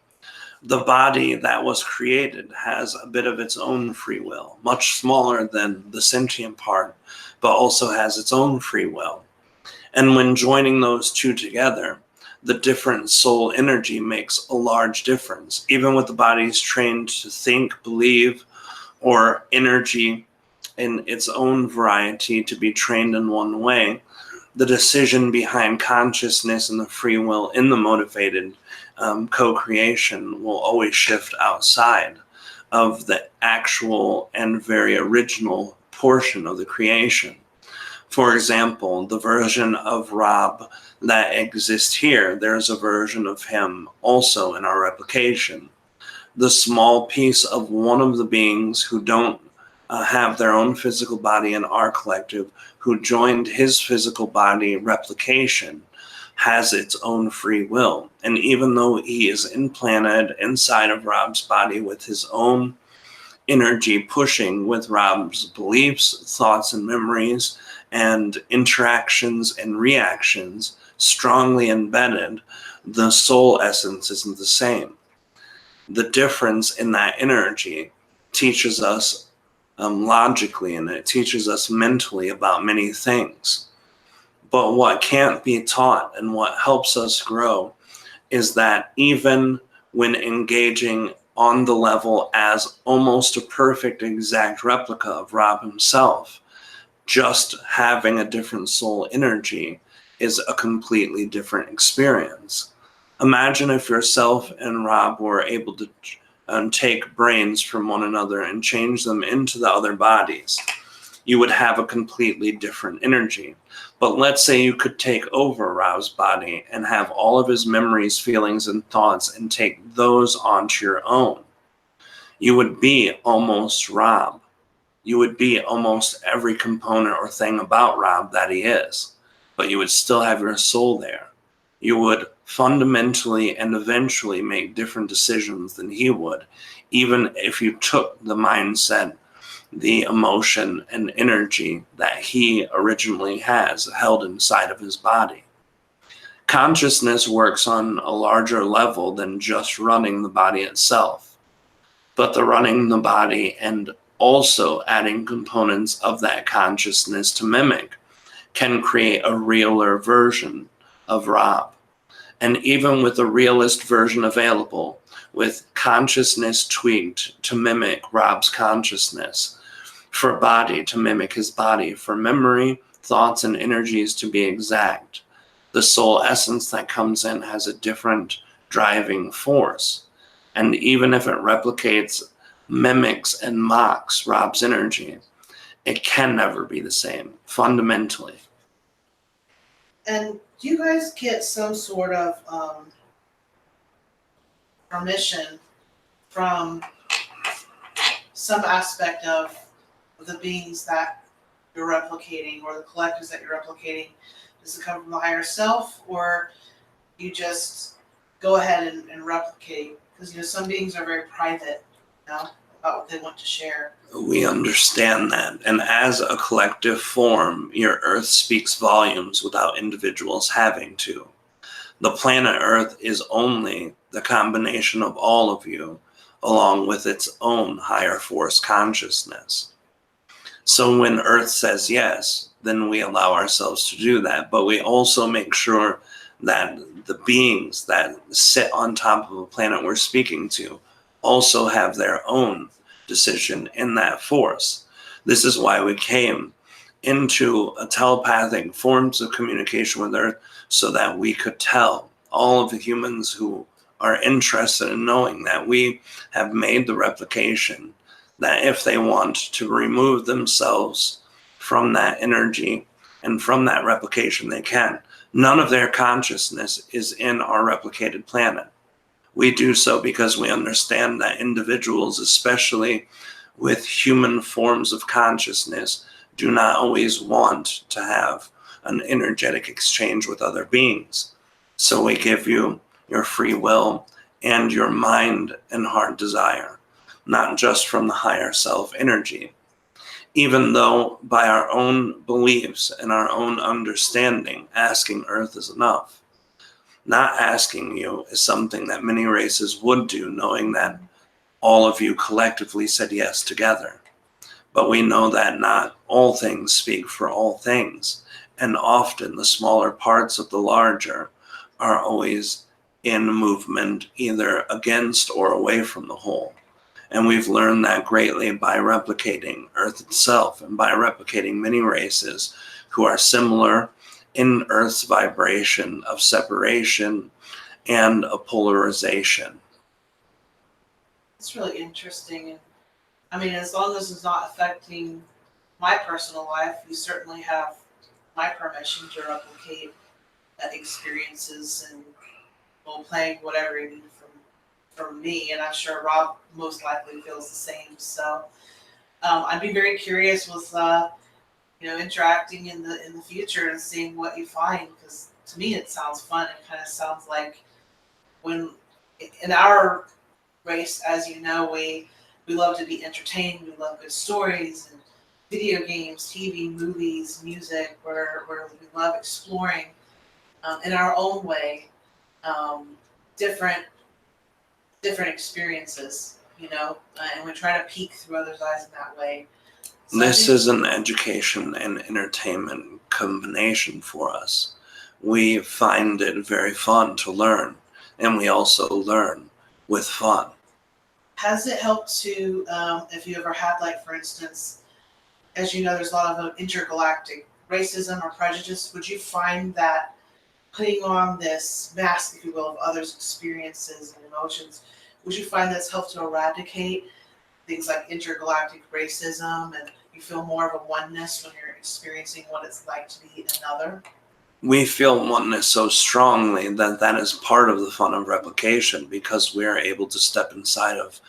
The body that was created has a bit of its own free will, much smaller than the sentient part, but also has its own free will. And when joining those two together, the different soul energy makes a large difference. Even with the bodies trained to think, believe, or energy in its own variety to be trained in one way, the decision behind consciousness and the free will in the motivated co-creation will always shift outside of the actual and very original portion of the creation. For example, the version of Rob that exists here, there's a version of him also in our replication. The small piece of one of the beings who don't have their own physical body in our collective, who joined his physical body replication, has its own free will. And even though he is implanted inside of Rob's body with his own energy pushing with Rob's beliefs, thoughts, and memories, and interactions and reactions strongly embedded, the soul essence isn't the same. The difference in that energy teaches us logically, and it teaches us mentally about many things. But what can't be taught and what helps us grow is that even when engaging on the level as almost a perfect exact replica of Rob himself, just having a different soul energy is a completely different experience. Imagine if yourself and Rob were able to take brains from one another and change them into the other bodies. You would have a completely different energy. But let's say you could take over Rob's body and have all of his memories, feelings, and thoughts and take those onto your own. You would be almost Rob. You would be almost every component or thing about Rob that he is. But you would still have your soul there. You would fundamentally and eventually make different decisions than he would, even if you took the mindset, the emotion, and energy that he originally has held inside of his body. Consciousness works on a larger level than just running the body itself, but the running the body and also adding components of that consciousness to mimic can create a realer version of Rob. And even with the realist version available, with consciousness tweaked to mimic Rob's consciousness, for body to mimic his body, for memory, thoughts, and energies to be exact, the soul essence that comes in has a different driving force. And even if it replicates, mimics, and mocks Rob's energy, it can never be the same, fundamentally. And do you guys get some sort of permission from some aspect of the beings that you're replicating or the collectives that you're replicating? Does it come from the higher self, or you just go ahead and replicate? Because some beings are very private, about what they want to share. We understand that. And as a collective form, your Earth speaks volumes without individuals having to. The planet Earth is only the combination of all of you, along with its own higher force consciousness. So when Earth says yes, then we allow ourselves to do that. But we also make sure that the beings that sit on top of a planet we're speaking to also have their own decision in that force. This is why we came into a telepathic forms of communication with Earth, so that we could tell all of the humans who are interested in knowing that we have made the replication, that if they want to remove themselves from that energy and from that replication, they can. None of their consciousness is in our replicated planet. We do so because we understand that individuals, especially with human forms of consciousness, do not always want to have an energetic exchange with other beings. So we give you your free will and your mind and heart desire, not just from the higher self energy. Even though by our own beliefs and our own understanding, asking Earth is enough. Not asking you is something that many races would do, knowing that all of you collectively said yes together. But we know that not all things speak for all things, and often the smaller parts of the larger are always in movement, either against or away from the whole. And we've learned that greatly by replicating Earth itself and by replicating many races who are similar in Earth's vibration of separation and a polarization. It's really interesting. And I mean, as long as it's not affecting my personal life, you certainly have my permission to replicate experiences and playing whatever you need from me. And I'm sure Rob most likely feels the same. So I'd be very curious with interacting in the future and seeing what you find, because to me it sounds fun. It kind of sounds like when in our race, as you know, we love to be entertained. We love good stories and video games, TV, movies, music, where we love exploring in our own way different experiences, and we try to peek through others' eyes in that way. So this is an education and entertainment combination for us. We find it very fun to learn, and we also learn with fun. Has it helped to, if you ever had, like, for instance, as you know, there's a lot of intergalactic racism or prejudice. Would you find that putting on this mask, if you will, of others' experiences and emotions, would you find that's helped to eradicate things like intergalactic racism, and you feel more of a oneness when you're experiencing what it's like to be another? We feel oneness so strongly that is part of the fun of replication, because we are able to step inside of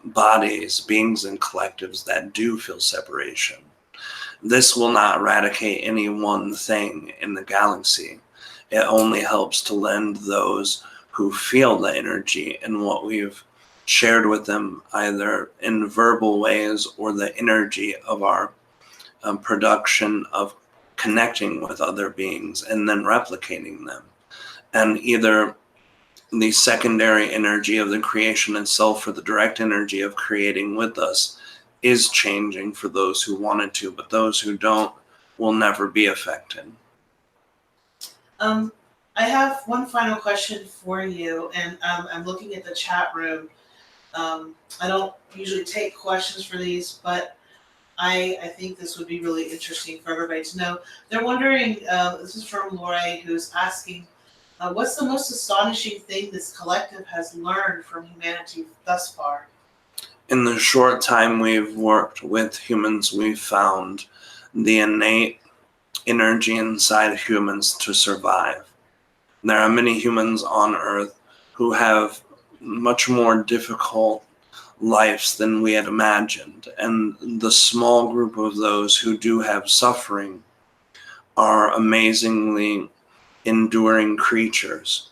bodies, beings, and collectives that do feel separation. This will not eradicate any one thing in the galaxy. It only helps to lend those who feel the energy and what we've shared with them, either in verbal ways or the energy of our production of connecting with other beings and then replicating them. And either the secondary energy of the creation itself or the direct energy of creating with us is changing for those who wanted to, but those who don't will never be affected. I have one final question for you, and I'm looking at the chat room. I don't usually take questions for these, but I think this would be really interesting for everybody to know. They're wondering, this is from Lori, who's asking, what's the most astonishing thing this collective has learned from humanity thus far? In the short time we've worked with humans, we've found the innate energy inside humans to survive. There are many humans on Earth who have much more difficult lives than we had imagined, and the small group of those who do have suffering are amazingly enduring creatures.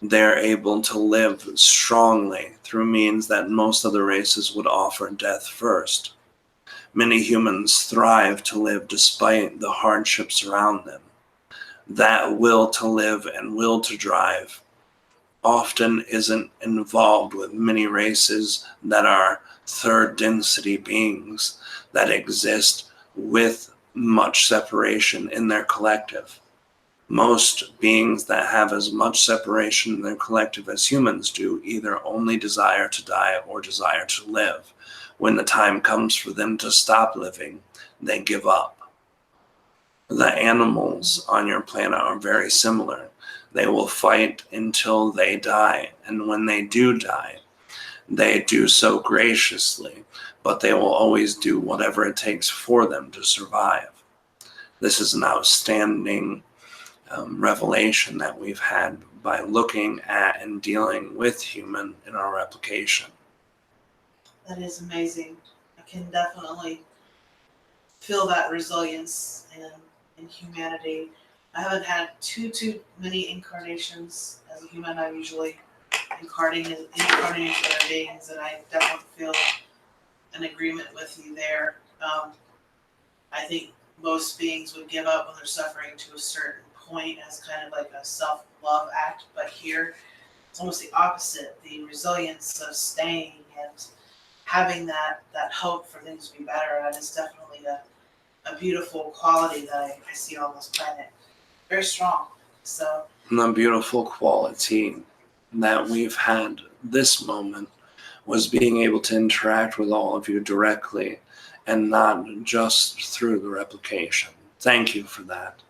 They're able to live strongly through means that most other races would offer death first. Many humans thrive to live despite the hardships around them. That will to live and will to drive often isn't involved with many races that are third density beings that exist with much separation in their collective. Most beings that have as much separation in their collective as humans do either only desire to die or desire to live. When the time comes for them to stop living, they give up. The animals on your planet are very similar. They will fight until they die, and when they do die, they do so graciously, but they will always do whatever it takes for them to survive. This is an outstanding revelation that we've had by looking at and dealing with human in our replication. That is amazing. I can definitely feel that resilience in humanity. I haven't had too many incarnations as a human. I'm usually incarnating into other beings, and I definitely feel an agreement with you there. I think most beings would give up when they're suffering to a certain point as kind of like a self-love act, but here it's almost the opposite. The resilience of staying and having that hope for things to be better, that is definitely a beautiful quality that I see on this planet. Very strong. So the beautiful quality that we've had this moment was being able to interact with all of you directly and not just through the replication. Thank you for that.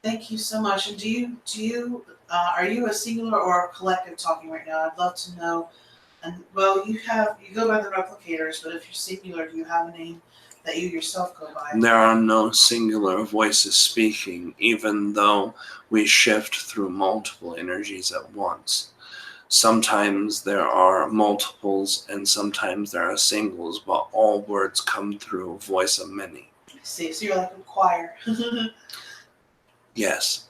Thank you so much. And do you are you a singular or a collective talking right now? I'd love to know. And well, you go by the replicators, but if you're singular, do you have a name that you yourself go by? There are no singular voices speaking, even though we shift through multiple energies at once. Sometimes there are multiples and sometimes there are singles, but all words come through a voice of many. I see, so you're like a choir. Yes.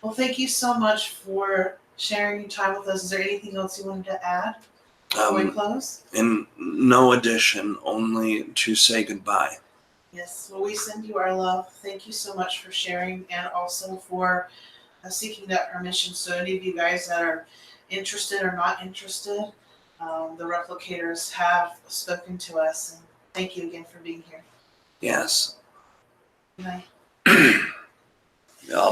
Well, thank you so much for sharing your time with us. Is there anything else you wanted to add before we close? In no addition, only to say goodbye. Yes, well, we send you our love. Thank you so much for sharing and also for seeking that permission. So any of you guys that are interested or not interested, the replicators have spoken to us. And thank you again for being here. Yes. Good night.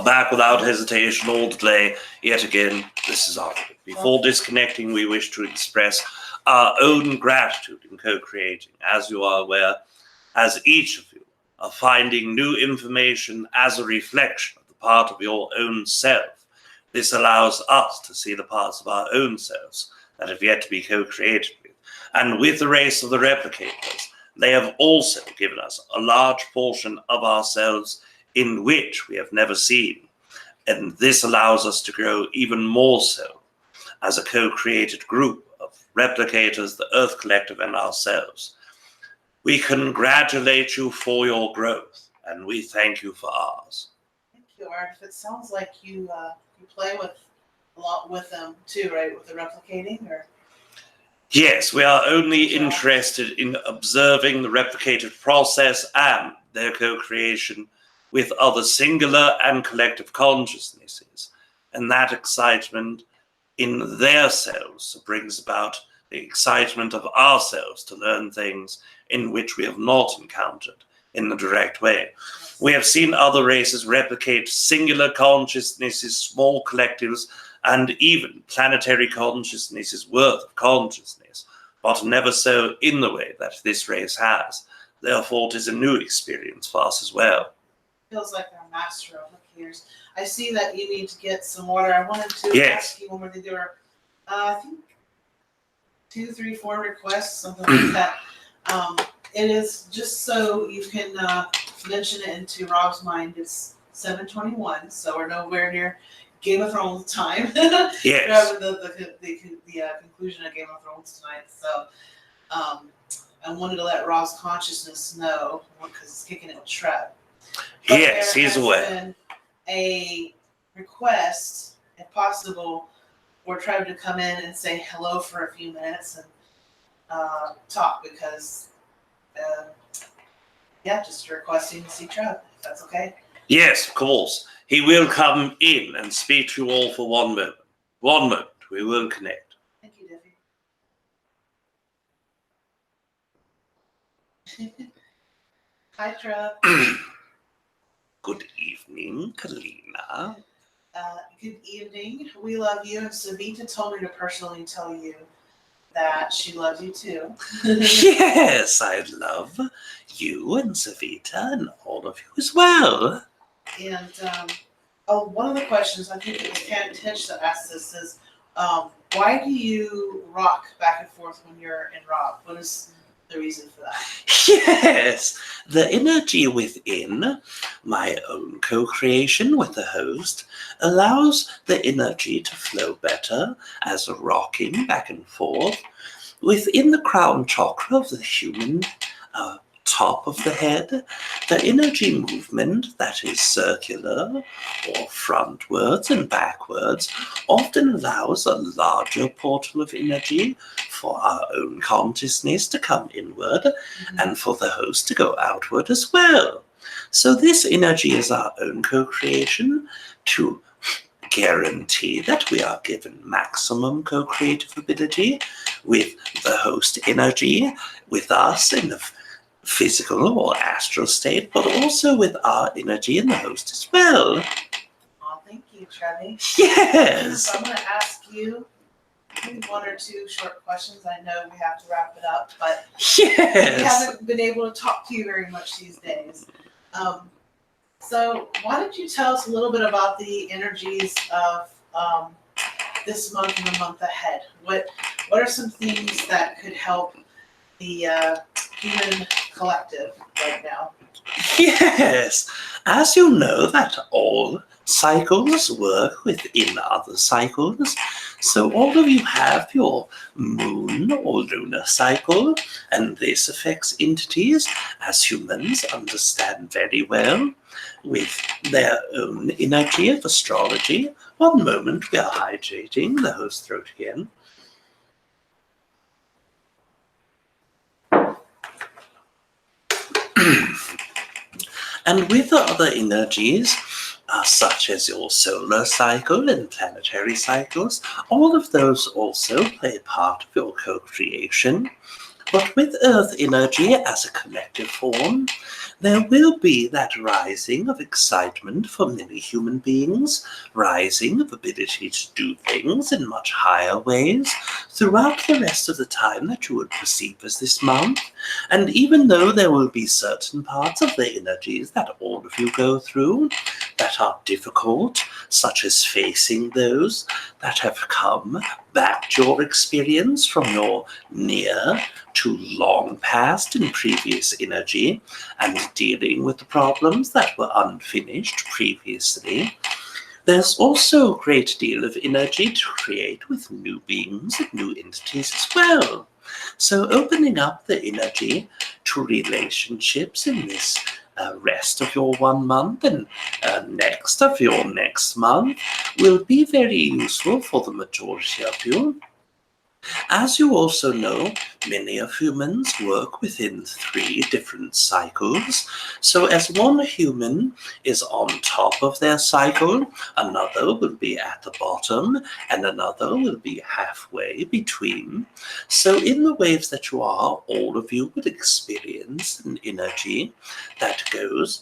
Back without hesitation or delay. Yet again, this is Aridif. Before disconnecting, we wish to express our own gratitude in co-creating. As you are aware, as each of you are finding new information as a reflection of the part of your own self, this allows us to see the parts of our own selves that have yet to be co-created with. And with the race of the replicators, they have also given us a large portion of ourselves in which we have never seen. And this allows us to grow even more so as a co-created group of replicators, the Earth Collective, and ourselves. We congratulate you for your growth, and we thank you for ours. Thank you, Aridif. It sounds like you play with a lot with them too, right? With the replicating, or? Yes, we are only interested in observing the replicated process and their co-creation with other singular and collective consciousnesses, and that excitement in their selves brings about the excitement of ourselves to learn things in which we have not encountered in the direct way. We have seen other races replicate singular consciousnesses, small collectives, and even planetary consciousnesses worth of consciousness, but never so in the way that this race has. Therefore, it is a new experience for us as well. Feels like they're master replicators. I see that you need to get some water. I wanted to ask you when we're doing, I think 2, 3, 4 requests, something like that. It is just so you can mention it into Rob's mind. It's 7:21, so we're nowhere near Game of Thrones time. Yes. the conclusion of Game of Thrones tonight. So I wanted to let Rob's consciousness know because it's kicking it with Treb. But yes, he's aware. Been a request, if possible, for Treb to come in and say hello for a few minutes and talk because, just requesting to see Treb, if that's okay. Yes, of course. He will come in and speak to you all for 1 moment. 1 moment, we will connect. Thank you, Diffie. Hi, Treb. Good evening, Kalina. Good evening. We love you, and Savita told me to personally tell you that she loves you too. Yes, I love you and Savita and all of you as well. And one of the questions, I think it was Khen that asked this, is why do you rock back and forth when you're in Rob? the reason for that? Yes, the energy within my own co-creation with the host allows the energy to flow better as a rocking back and forth within the crown chakra of the human top of the head. The energy movement that is circular or frontwards and backwards often allows a larger portal of energy for our own consciousness to come inward and for the host to go outward as well. So this energy is our own co-creation to guarantee that we are given maximum co-creative ability with the host energy, with us in the physical or astral state, but also with our energy in the host as well. Oh, thank you, Trevi. Yes. So I'm going to ask you maybe one or two short questions. I know we have to wrap it up, but yes. we haven't been able to talk to you very much these days. So why don't you tell us a little bit about the energies of this month and the month ahead? What are some things that could help the human collective right now? Yes, as you know that all cycles work within other cycles, so all of you have your moon or lunar cycle, and this affects entities, as humans understand very well, with their own energy of astrology. One moment, we are hydrating the host throat again. And with the other energies, such as your solar cycle and planetary cycles, all of those also play part of your co-creation. But with Earth energy as a collective form, there will be that rising of excitement for many human beings, rising of ability to do things in much higher ways throughout the rest of the time that you would perceive as this month. And even though there will be certain parts of the energies that all of you go through that are difficult, such as facing those that have come back to your experience from your near to long past in previous energy, and dealing with the problems that were unfinished previously, there's also a great deal of energy to create with new beings and new entities as well. So opening up the energy to relationships in this rest of your 1 month and next of your next month will be very useful for the majority of you. As you also know, many of humans work within 3 different cycles. So as one human is on top of their cycle, another will be at the bottom, and another will be halfway between. So in the waves that you are, all of you would experience an energy that goes,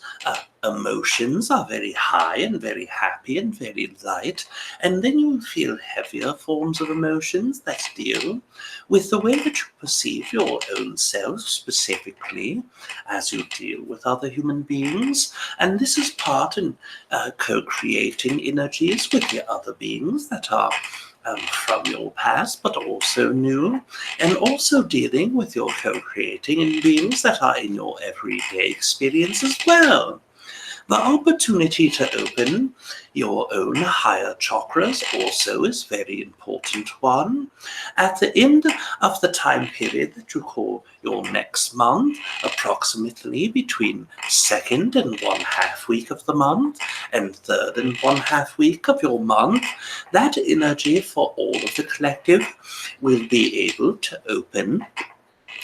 emotions are very high and very happy and very light, and then you will feel heavier forms of emotions that deal with the way that you perceive your own self specifically as you deal with other human beings. And this is part in co-creating energies with the other beings that are from your past, but also new, and also dealing with your co-creating in beings that are in your everyday experience as well. The opportunity to open your own higher chakras also is a very important one. At the end of the time period that you call your next month, approximately between 2nd and 1/2 week of the month and 3rd and 1/2 week of your month, that energy for all of the collective will be able to open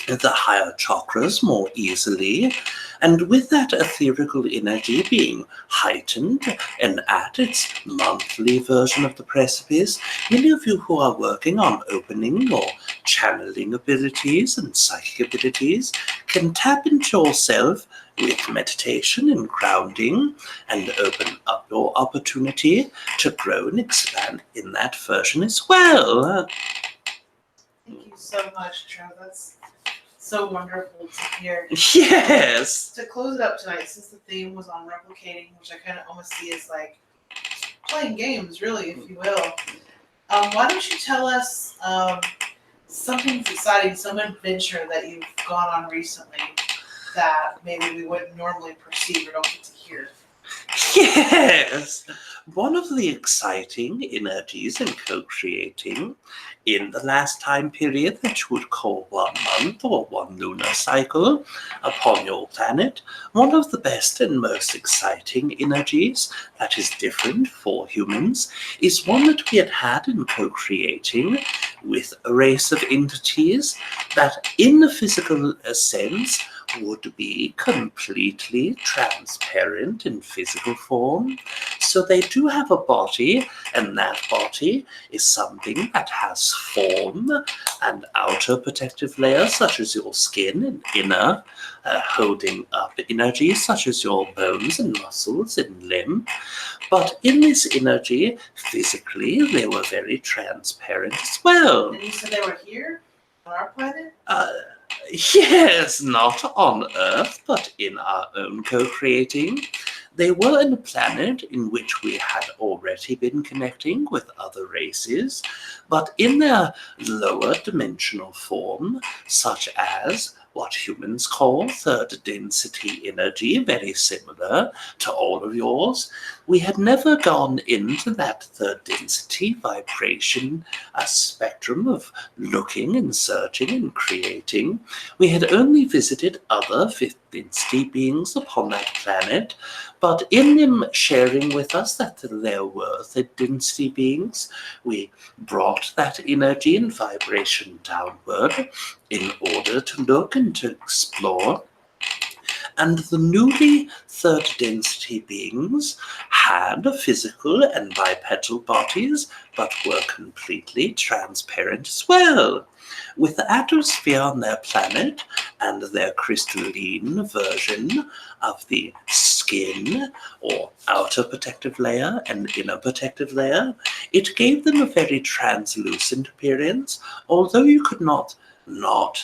the higher chakras more easily, and with that etherical energy being heightened and at its monthly version of the precipice, many of you who are working on opening your channeling abilities and psychic abilities can tap into yourself with meditation and grounding and open up your opportunity to grow and expand in that version as well. Thank you so much, Trev. That's so wonderful to hear. Yes. To close it up tonight, since the theme was on replicating, which I kind of almost see as like playing games, really, if you will. Why don't you tell us something's exciting, some adventure that you've gone on recently that maybe we wouldn't normally perceive or don't get to hear. Yes! One of the exciting energies in co-creating in the last time period that you would call 1 month or 1 lunar cycle upon your planet, one of the best and most exciting energies that is different for humans is one that we had in co-creating with a race of entities that in the physical sense would be completely transparent in physical form. So they do have a body, and that body is something that has form and outer protective layers such as your skin and inner holding up energy such as your bones and muscles and limb. But in this energy, physically, they were very transparent as well. And you said they were here on our planet? Yes, not on Earth, but in our own co-creating. They were in a planet in which we had already been connecting with other races, but in their lower dimensional form, such as what humans call third density energy, very similar to all of yours. We had never gone into that third density vibration spectrum of looking and searching and creating. We had only visited other fifth density beings upon that planet, but in them sharing with us that there were third density beings, we brought that energy and vibration downward in order to look and to explore. And the newly third density beings had physical and bipedal bodies, but were completely transparent as well. With the atmosphere on their planet and their crystalline version of the skin or outer protective layer and inner protective layer, it gave them a very translucent appearance, although you could not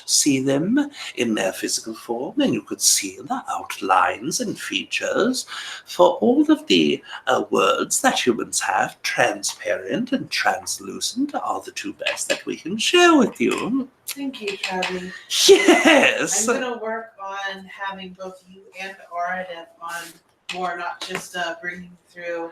see them in their physical form, and you could see the outlines and features. For all of the words that humans have, transparent and translucent are the two best that we can share with you. Thank you, Travis. Yes! I'm going to work on having both you and Aridif on more, not just bringing through.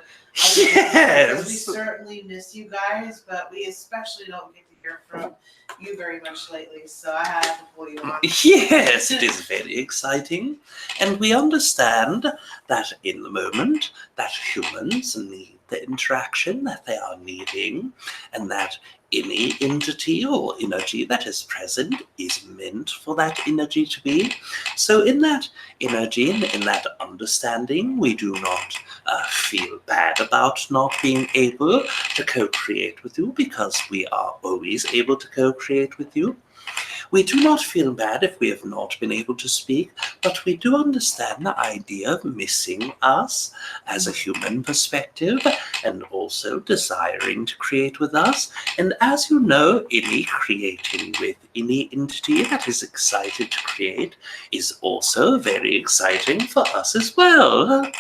Yes! We certainly miss you guys, but we especially don't get to hear from you very much lately, so I have to pull you on. Yes, it is very exciting, and we understand that in the moment that humans need the interaction that they are needing, and that any entity or energy that is present is meant for that energy to be. So in that energy and in that understanding, we do not feel bad about not being able to co-create with you, because we are always able to co-create with you. We do not feel bad if we have not been able to speak, but we do understand the idea of missing us as a human perspective and also desiring to create with us. And as you know, any creating with any entity that is excited to create is also very exciting for us as well.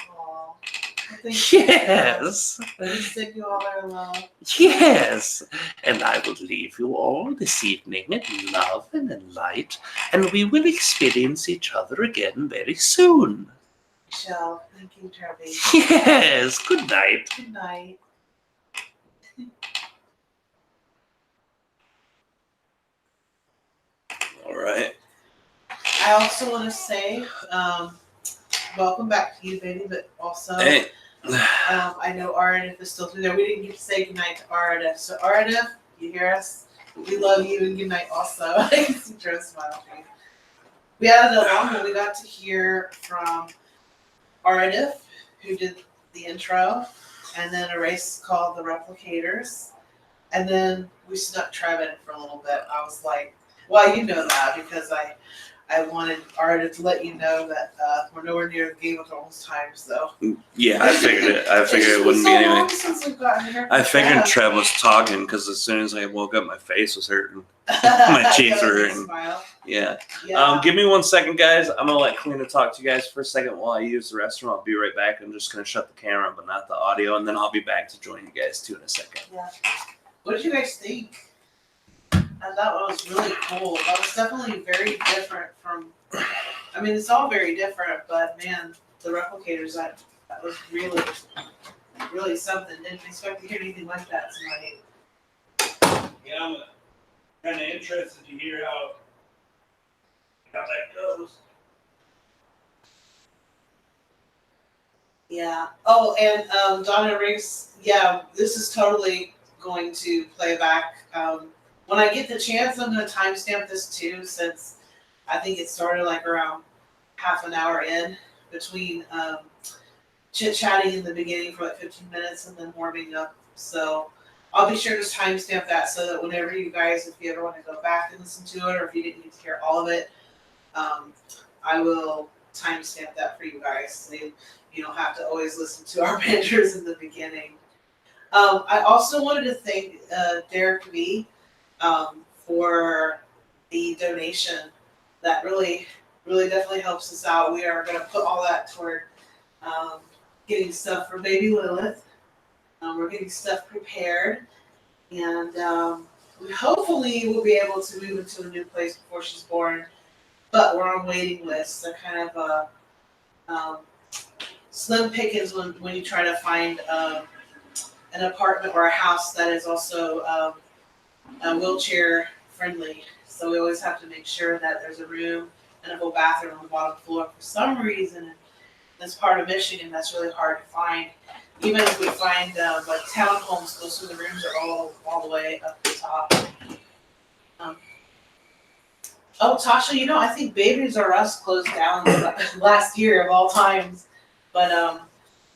Yes. We send you all our love. Yes. And I will leave you all this evening in love and in light, and we will experience each other again very soon. Michelle, thank you, Trevi. Yes. Good night. Good night. All right. I also want to say, welcome back to you, baby, but also, Hey. I know Aridif is still through there. We didn't get to say goodnight to Aridif. So Aridif, you hear us? We love you, and goodnight also. I can see Joe smiling. We had a long one. We got to hear from Aridif, who did the intro, and then a race called the Replicators. And then we snuck Treb in for a little bit. I was like, well, you know that, because I wanted Aridif to let you know that we're nowhere near the Game of Thrones times, though. Yeah, I figured it. I figured it wouldn't be anything. Since we've gotten here. I figured Trev was talking because as soon as I woke up, my face was hurting. My cheeks were hurting. Yeah. Give me 1 second, guys. I'm gonna let Kalina talk to you guys for a second while I use the restroom. I'll be right back. I'm just gonna shut the camera, but not the audio, and then I'll be back to join you guys too in a second. Yeah. What did you guys think? I thought it was really cool. That was definitely very different from. I mean, it's all very different, but man, the replicators that was really, really something. Didn't expect to hear anything like that tonight. Yeah, I'm kind of interested to hear how that goes. Yeah. Oh, and Donna Riggs. Yeah, this is totally going to play back. When I get the chance, I'm going to timestamp this too, since I think it started like around half an hour in between chit-chatting in the beginning for like 15 minutes and then warming up. So I'll be sure to timestamp that so that whenever you guys, if you ever want to go back and listen to it, or if you didn't get to hear all of it, I will timestamp that for you guys. So you don't have to always listen to our mentors in the beginning. I also wanted to thank Derek V for the donation. That really, really definitely helps us out. We are going to put all that toward getting stuff for baby Lilith. We're getting stuff prepared, and we hopefully will be able to move into a new place before she's born. But we're on waiting lists. They're kind of slim pickings when you try to find an apartment or a house that is also wheelchair friendly. So we always have to make sure that there's a room and a full bathroom on the bottom floor. For some reason, in this part of Michigan, that's really hard to find. Even if we find like townhomes, most of the rooms are all the way up the top. Oh, Tasha, I think Babies R Us closed down last year of all times. But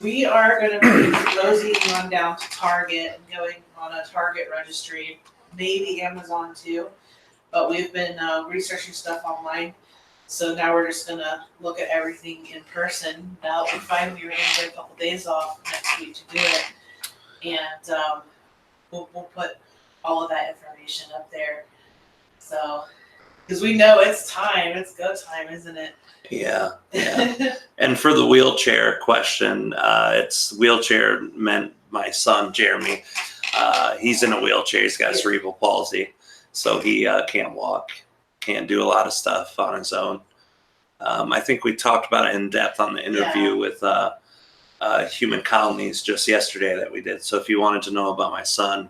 we are going to be closing on down to Target and going on a Target registry, maybe Amazon too. But we've been researching stuff online. So now we're just going to look at everything in person. Now that we finally were going to get a couple days off next week to do it. And we'll put all of that information up there. So, because we know it's time. It's go time, isn't it? Yeah. And for the wheelchair question, it's wheelchair meant my son, Jeremy. He's in a wheelchair. He's got cerebral palsy. So he can't walk, can't do a lot of stuff on his own. I think we talked about it in depth on the interview with Human Colonies just yesterday that we did. So if you wanted to know about my son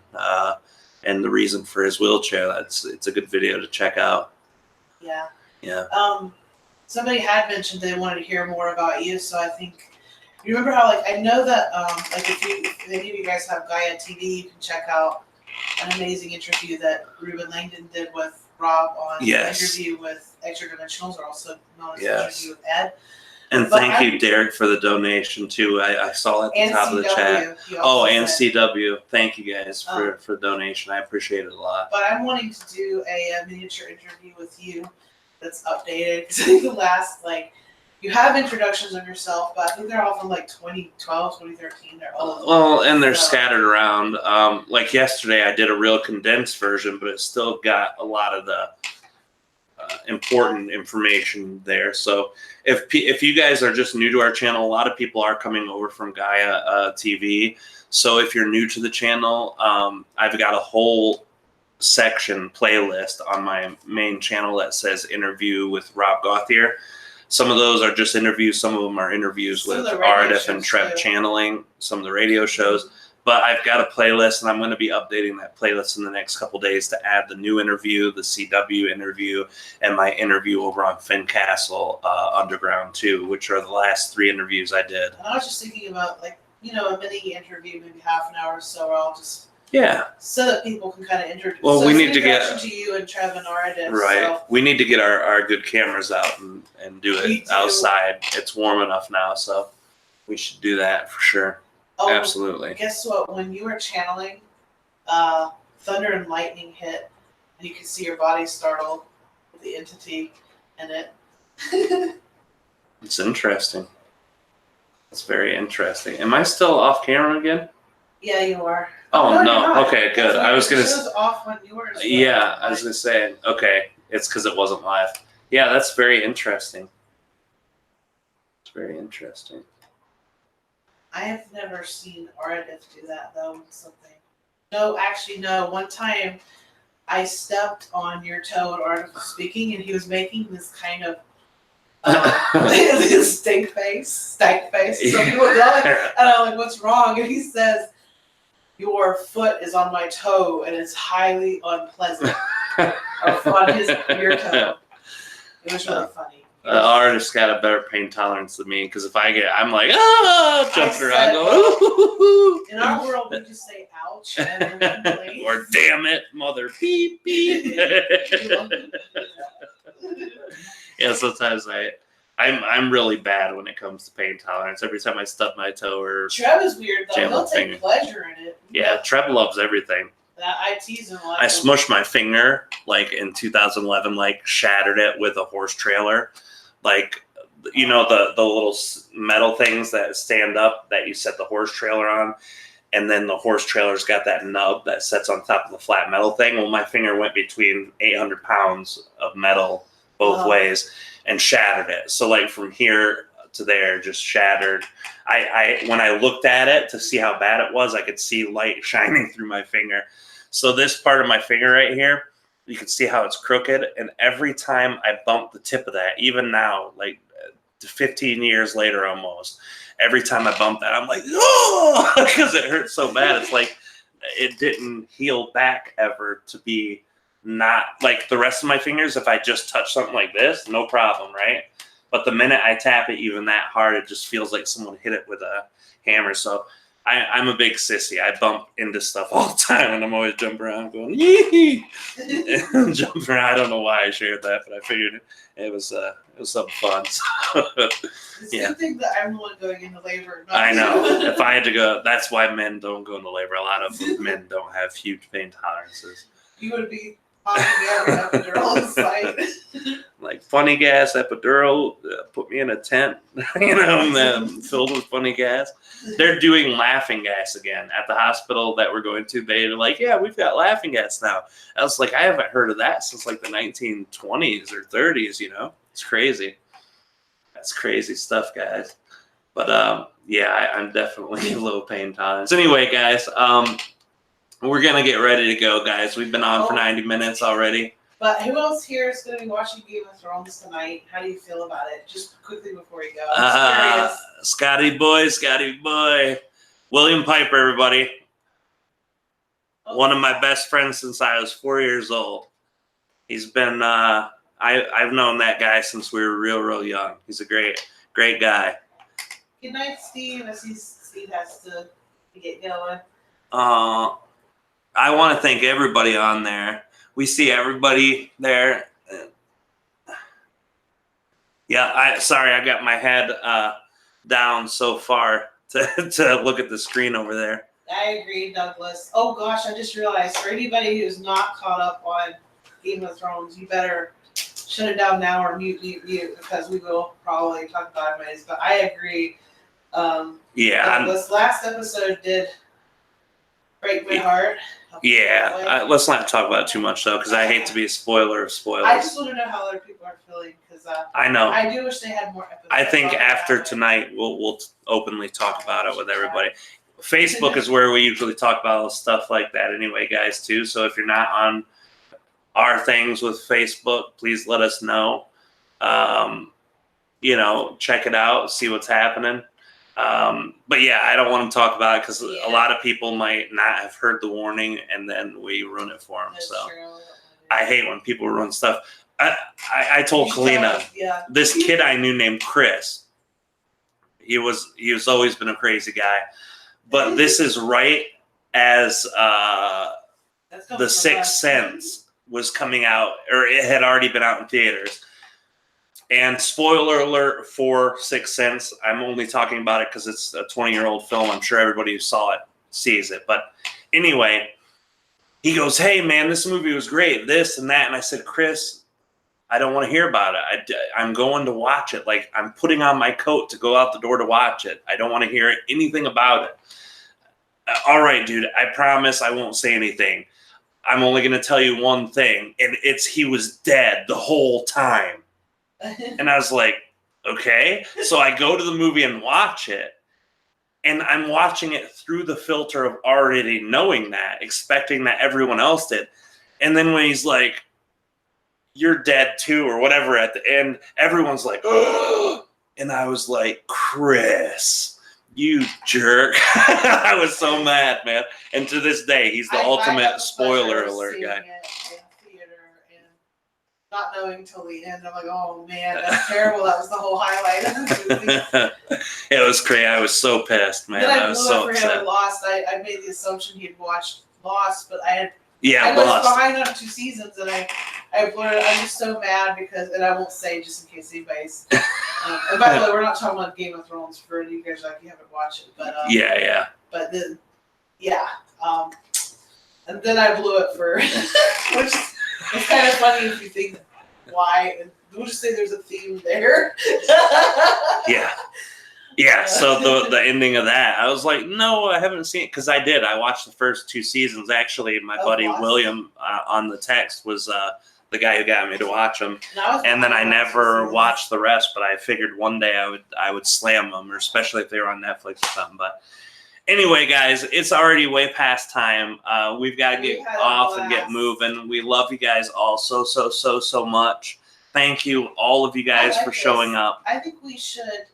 and the reason for his wheelchair, it's a good video to check out. Yeah. Somebody had mentioned they wanted to hear more about you, so I think you remember how I know that if any of you guys have Gaia TV, you can check out an amazing interview that Ruben Langdon did with Rob on the interview with Extra Dimensionals, or also known as the interview with Ed. And thank you, Derek, for the donation too. I saw it at the top of the chat. Oh, and CW. Thank you guys for the donation. I appreciate it a lot. But I'm wanting to do a miniature interview with you that's updated, because I think the last, you have introductions of yourself, but I think they're all from 2012, 2013. They're old. Well, and they're scattered around. Like yesterday, I did a real condensed version, but it still got a lot of the important information there. So if you guys are just new to our channel, a lot of people are coming over from Gaia TV. So if you're new to the channel, I've got a whole section playlist on my main channel that says interview with Rob Gauthier. Some of those are just interviews. Some of them are interviews with Aridif and Treb Channeling, some of the radio shows. But I've got a playlist, and I'm going to be updating that playlist in the next couple days to add the new interview, the CW interview, and my interview over on Finn Castle Underground too, which are the last 3 interviews I did. And I was just thinking about a mini interview, maybe half an hour or so, where I'll just so that people can kind of introduce. Well, we need to get to you and Trev and Aridif. Right. So. We need to get our good cameras out and do it outside. It's warm enough now, so we should do that for sure. Oh, absolutely. Guess what? When you were channeling, thunder and lightning hit, and you could see your body startle with the entity in it. It's interesting. It's very interesting. Am I still off camera again? Yeah, you are. Oh, no. Okay, good. I was going to say. off when yours. Yeah, I was going to say, okay, it's because it wasn't live. Yeah, that's very interesting. It's very interesting. I have never seen Aridif do that, though. Something. No, actually, no. One time, I stepped on your toe and Aridif was speaking, and he was making this kind of this stank face. Some people were yelling, and I'm like, "What's wrong?" And he says, "Your foot is on my toe, and it's highly unpleasant." Or on your toe. It was really funny. Artist got a better pain tolerance than me because if I'm like, jumping around, going, ooh. In our world, we just say ouch and then or damn it, mother, beep, beep. Yeah, sometimes I'm really bad when it comes to pain tolerance. Every time I stub my toe or Treb is weird though. He'll take pleasure in it. Yeah, Treb loves everything. I tease him a lot. I smushed my finger like in 2011, like shattered it with a horse trailer. Like, you know, the little metal things that stand up that you set the horse trailer on. And then the horse trailer's got that nub that sets on top of the flat metal thing. Well, my finger went between 800 pounds of metal both ways and shattered it. So like from here to there, just shattered. I when I looked at it to see how bad it was, I could see light shining through my finger. So this part of my finger right here, you can see how it's crooked. And every time I bump the tip of that, even now, like 15 years later almost, every time I bump that, I'm like, oh, because it hurts so bad. It's like it didn't heal back ever to be not like the rest of my fingers. If I just touch something like this, no problem, right? But the minute I tap it even that hard, it just feels like someone hit it with a hammer. So I'm a big sissy. I bump into stuff all the time, and I'm always jumping around going, yee! Jumping around. I don't know why I shared that, but I figured it was something fun. So, it's a good thing that I'm the one going into labor. I know. If I had to go, that's why men don't go into labor. A lot of men don't have huge pain tolerances. You would be popping out an epidural inside. Like funny gas epidural, put me in a tent, filled with funny gas. They're doing laughing gas again at the hospital that we're going to. They're like, yeah, we've got laughing gas now. I was like, I haven't heard of that since like the 1920s or 30s, It's crazy. That's crazy stuff, guys. But I'm definitely low pain tolerance. Anyway, guys, we're going to get ready to go, guys. We've been on for 90 minutes already. But who else here is going to be watching Game of Thrones tonight? How do you feel about it? Just quickly before you go. I'm curious. Scotty boy. William Piper, everybody. Oh. One of my best friends since I was 4 years old. He's been, I've known that guy since we were real young. He's a great guy. Good night, Steve. I see Steve has to get going. I want to thank everybody on there. We see everybody there. Yeah, I got my head down so far to look at the screen over there. I agree, Douglas. Oh gosh, I just realized for anybody who's not caught up on Game of Thrones, you better shut it down now or mute because we will probably talk about it. But I agree. Douglas, last episode did break my heart. Yeah, let's not talk about it too much though, because I hate to be a spoiler of spoilers. I just want to know how other people are feeling because I know. I do wish they had more episodes. I think after tonight we'll openly talk about it with everybody. Facebook is where we usually talk about stuff like that anyway, guys, too. So if you're not on our things with Facebook, please let us know. Check it out, see what's happening. But yeah, I don't want to talk about it because a lot of people might not have heard the warning and then we ruin it for them. That's so true. I hate when people ruin stuff. I told Kalina, this kid I knew named Chris, he was always been a crazy guy, but this is right as The Sixth Sense was coming out, or it had already been out in theaters. And spoiler alert for Sixth Sense, I'm only talking about it because it's a 20-year-old film. I'm sure everybody who saw it sees it. But anyway, he goes, hey, man, this movie was great, this and that. And I said, Chris, I don't want to hear about it. I'm going to watch it. Like, I'm putting on my coat to go out the door to watch it. I don't want to hear anything about it. All right, dude, I promise I won't say anything. I'm only going to tell you one thing, and it's he was dead the whole time. And I was like, okay. So I go to the movie and watch it, and I'm watching it through the filter of already knowing that, expecting that everyone else did. And then when he's like, "You're dead too," or whatever at the end, everyone's like, "Oh!" And I was like, "Chris, you jerk." I was so mad, man. And to this day, he's the ultimate spoiler alert guy. Not knowing till the end, I'm like, oh man, that's terrible. That was the whole highlight of the movie. It was crazy. I was so pissed, man. Then I was so for upset. him Lost. I made the assumption he'd watched Lost, but I Lost. was behind on 2 seasons, and I blurred. I'm just so mad because, and I won't say just in case anybody's. And by the way, we're not talking about Game of Thrones for you guys like you haven't watched it, but yeah. But then, and then I blew it for, which is. It's kind of funny if you think why. We'll just say there's a theme there. Yeah. So the ending of that, I was like, no, I haven't seen it because I did. I watched the first 2 seasons. Actually, my buddy Lost. William on the text was the guy who got me to watch them. And then I never watched the rest, but I figured one day I would slam them, or especially if they were on Netflix or something. But anyway, guys, it's already way past time. We've got to get off and get moving. We love you guys all so much. Thank you, all of you guys, for showing up. I think we should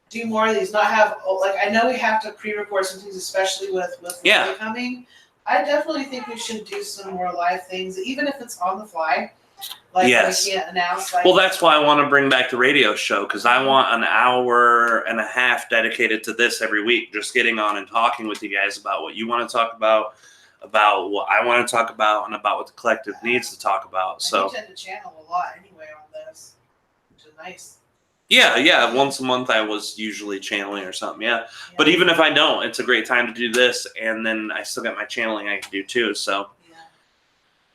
do more of these. Not have, like, I know we have to pre-record some things, especially with coming. I definitely think we should do some more live things, even if it's on the fly. Like, we can't announce. Like, well, that's why I want to bring back the radio show, because I want an hour and a half dedicated to this every week, just getting on and talking with you guys about what you want to talk about what I want to talk about, and about what the collective needs to talk about. So I tend to channel a lot anyway on this, which is nice. Yeah. Once a month I was usually channeling or something, yeah. But even if I don't, it's a great time to do this, and then I still got my channeling I can do too, so.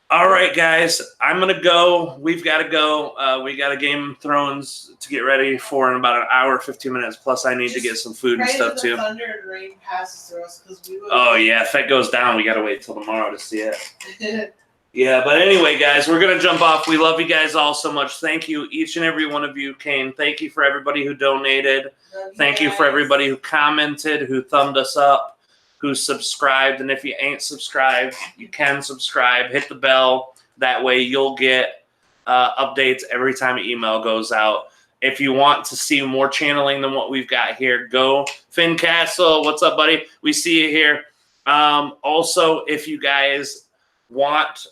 All right, guys, I'm going to go. We've got to go. We got a Game of Thrones to get ready for in about an hour, 15 minutes. Plus, I need to get some food and stuff, too. Thunder and rain passes through us, because we would. Oh, yeah. If that goes down, we got to wait till tomorrow to see it. Yeah, but anyway, guys, we're going to jump off. We love you guys all so much. Thank you, each and every one of you, Khen. Thank you for everybody who donated. Thank you for everybody who commented, who thumbed us up, who subscribed. And if you ain't subscribed, you can subscribe. Hit the bell. That way you'll get updates every time an email goes out. If you want to see more channeling than what we've got here, go. Finn Castle, what's up, buddy? We see you here. Also, if you guys want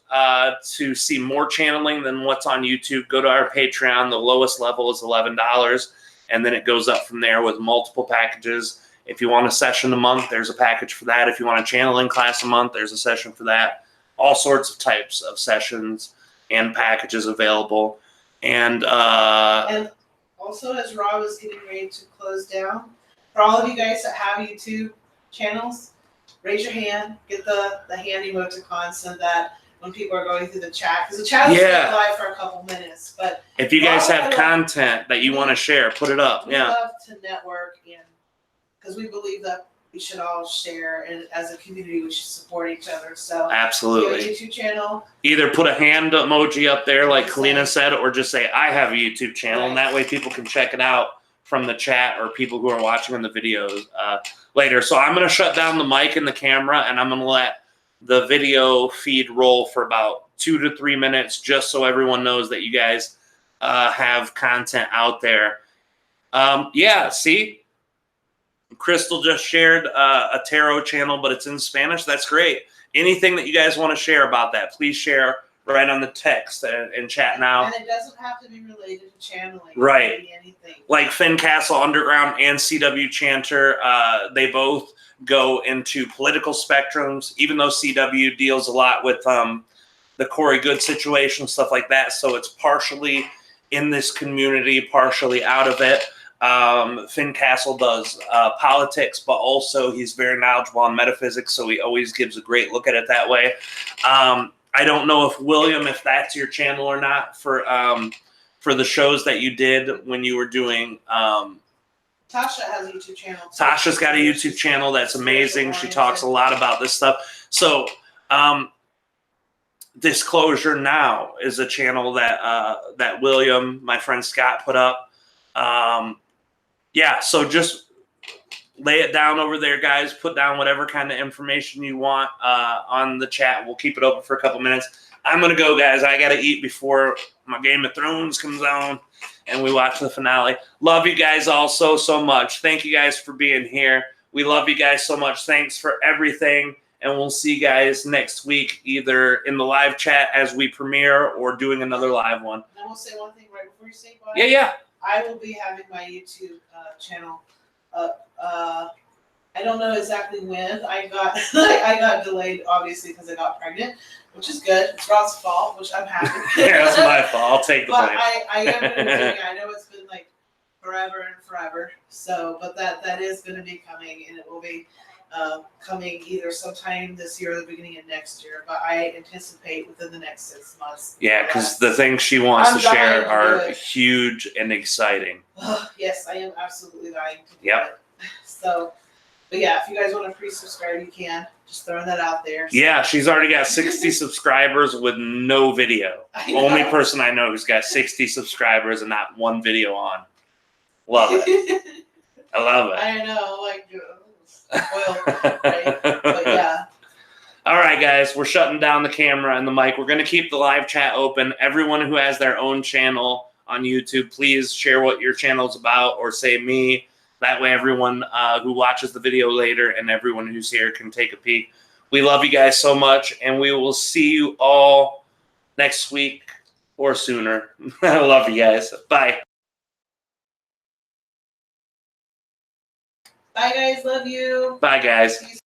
to see more channeling than what's on YouTube, go to our Patreon. The lowest level is $11, and then it goes up from there with multiple packages. If you want a session a month, there's a package for that. If you want a channeling class a month, there's a session for that. All sorts of types of sessions and packages available. And also, as Rob is getting ready to close down, for all of you guys that have YouTube channels, raise your hand, get the hand emoticon so that when people are going through the chat, because the chat is live for a couple minutes. But if you guys have content that you want to share, put it up. We love to network, and because we believe that we should all share, and as a community, we should support each other. So absolutely, your YouTube channel. Either put a hand emoji up there, like Kalina said, or just say I have a YouTube channel, and that way people can check it out from the chat, or people who are watching on the videos later. So I'm going to shut down the mic and the camera, and I'm going to let the video feed roll for about 2 to 3 minutes, just so everyone knows that you guys have content out there. See? Crystal just shared a tarot channel, but it's in Spanish. That's great. Anything that you guys want to share about that, please share right on the text and chat now. And it doesn't have to be related to channeling. Right. It can be anything. Like Finn Castle Underground and CW Chanter, they both go into political spectrums, even though CW deals a lot with the Corey Good situation, stuff like that. So it's partially in this community, partially out of it. Finn Castle does politics, but also he's very knowledgeable on metaphysics, so he always gives a great look at it that way. I don't know if William, if that's your channel or not for the shows that you did when you were doing. Tasha has a YouTube channel. Tasha's got a YouTube channel that's amazing. She talks a lot about this stuff. So, Disclosure Now is a channel that William, my friend Scott, put up. So just lay it down over there, guys. Put down whatever kind of information you want on the chat. We'll keep it open for a couple minutes. I'm going to go, guys. I got to eat before my Game of Thrones comes on and we watch the finale. Love you guys all so much. Thank you guys for being here. We love you guys so much. Thanks for everything. And we'll see you guys next week, either in the live chat as we premiere or doing another live one. I will say one thing right before you say bye. Yeah. I will be having my YouTube channel up. I don't know exactly when. I got delayed, obviously, because I got pregnant, which is good. It's Rob's fault, which I'm happy. Yeah, that's my fault. I'll take the blame. But I am going to be doing it. I know it's been like forever and forever. So, but that is going to be coming, and it will be coming either sometime this year or the beginning of next year. But I anticipate within the next 6 months. Yeah, because the things she wants to share are huge and exciting. Yes, I am absolutely dying to do Yep. it. So, but yeah, if you guys want to pre-subscribe, you can. Just throwing that out there. So. Yeah, she's already got 60 subscribers with no video. Only person I know who's got 60 subscribers and not one video on. Love it. I love it. I know, like, spoiled, right? But yeah. All right, guys, we're shutting down the camera and the mic. We're going to keep the live chat open. Everyone who has their own channel on YouTube, please share what your channel's about or say me. That way everyone who watches the video later and everyone who's here can take a peek. We love you guys so much, and we will see you all next week or sooner. I love you guys. Bye. Bye, guys. Love you. Bye, guys.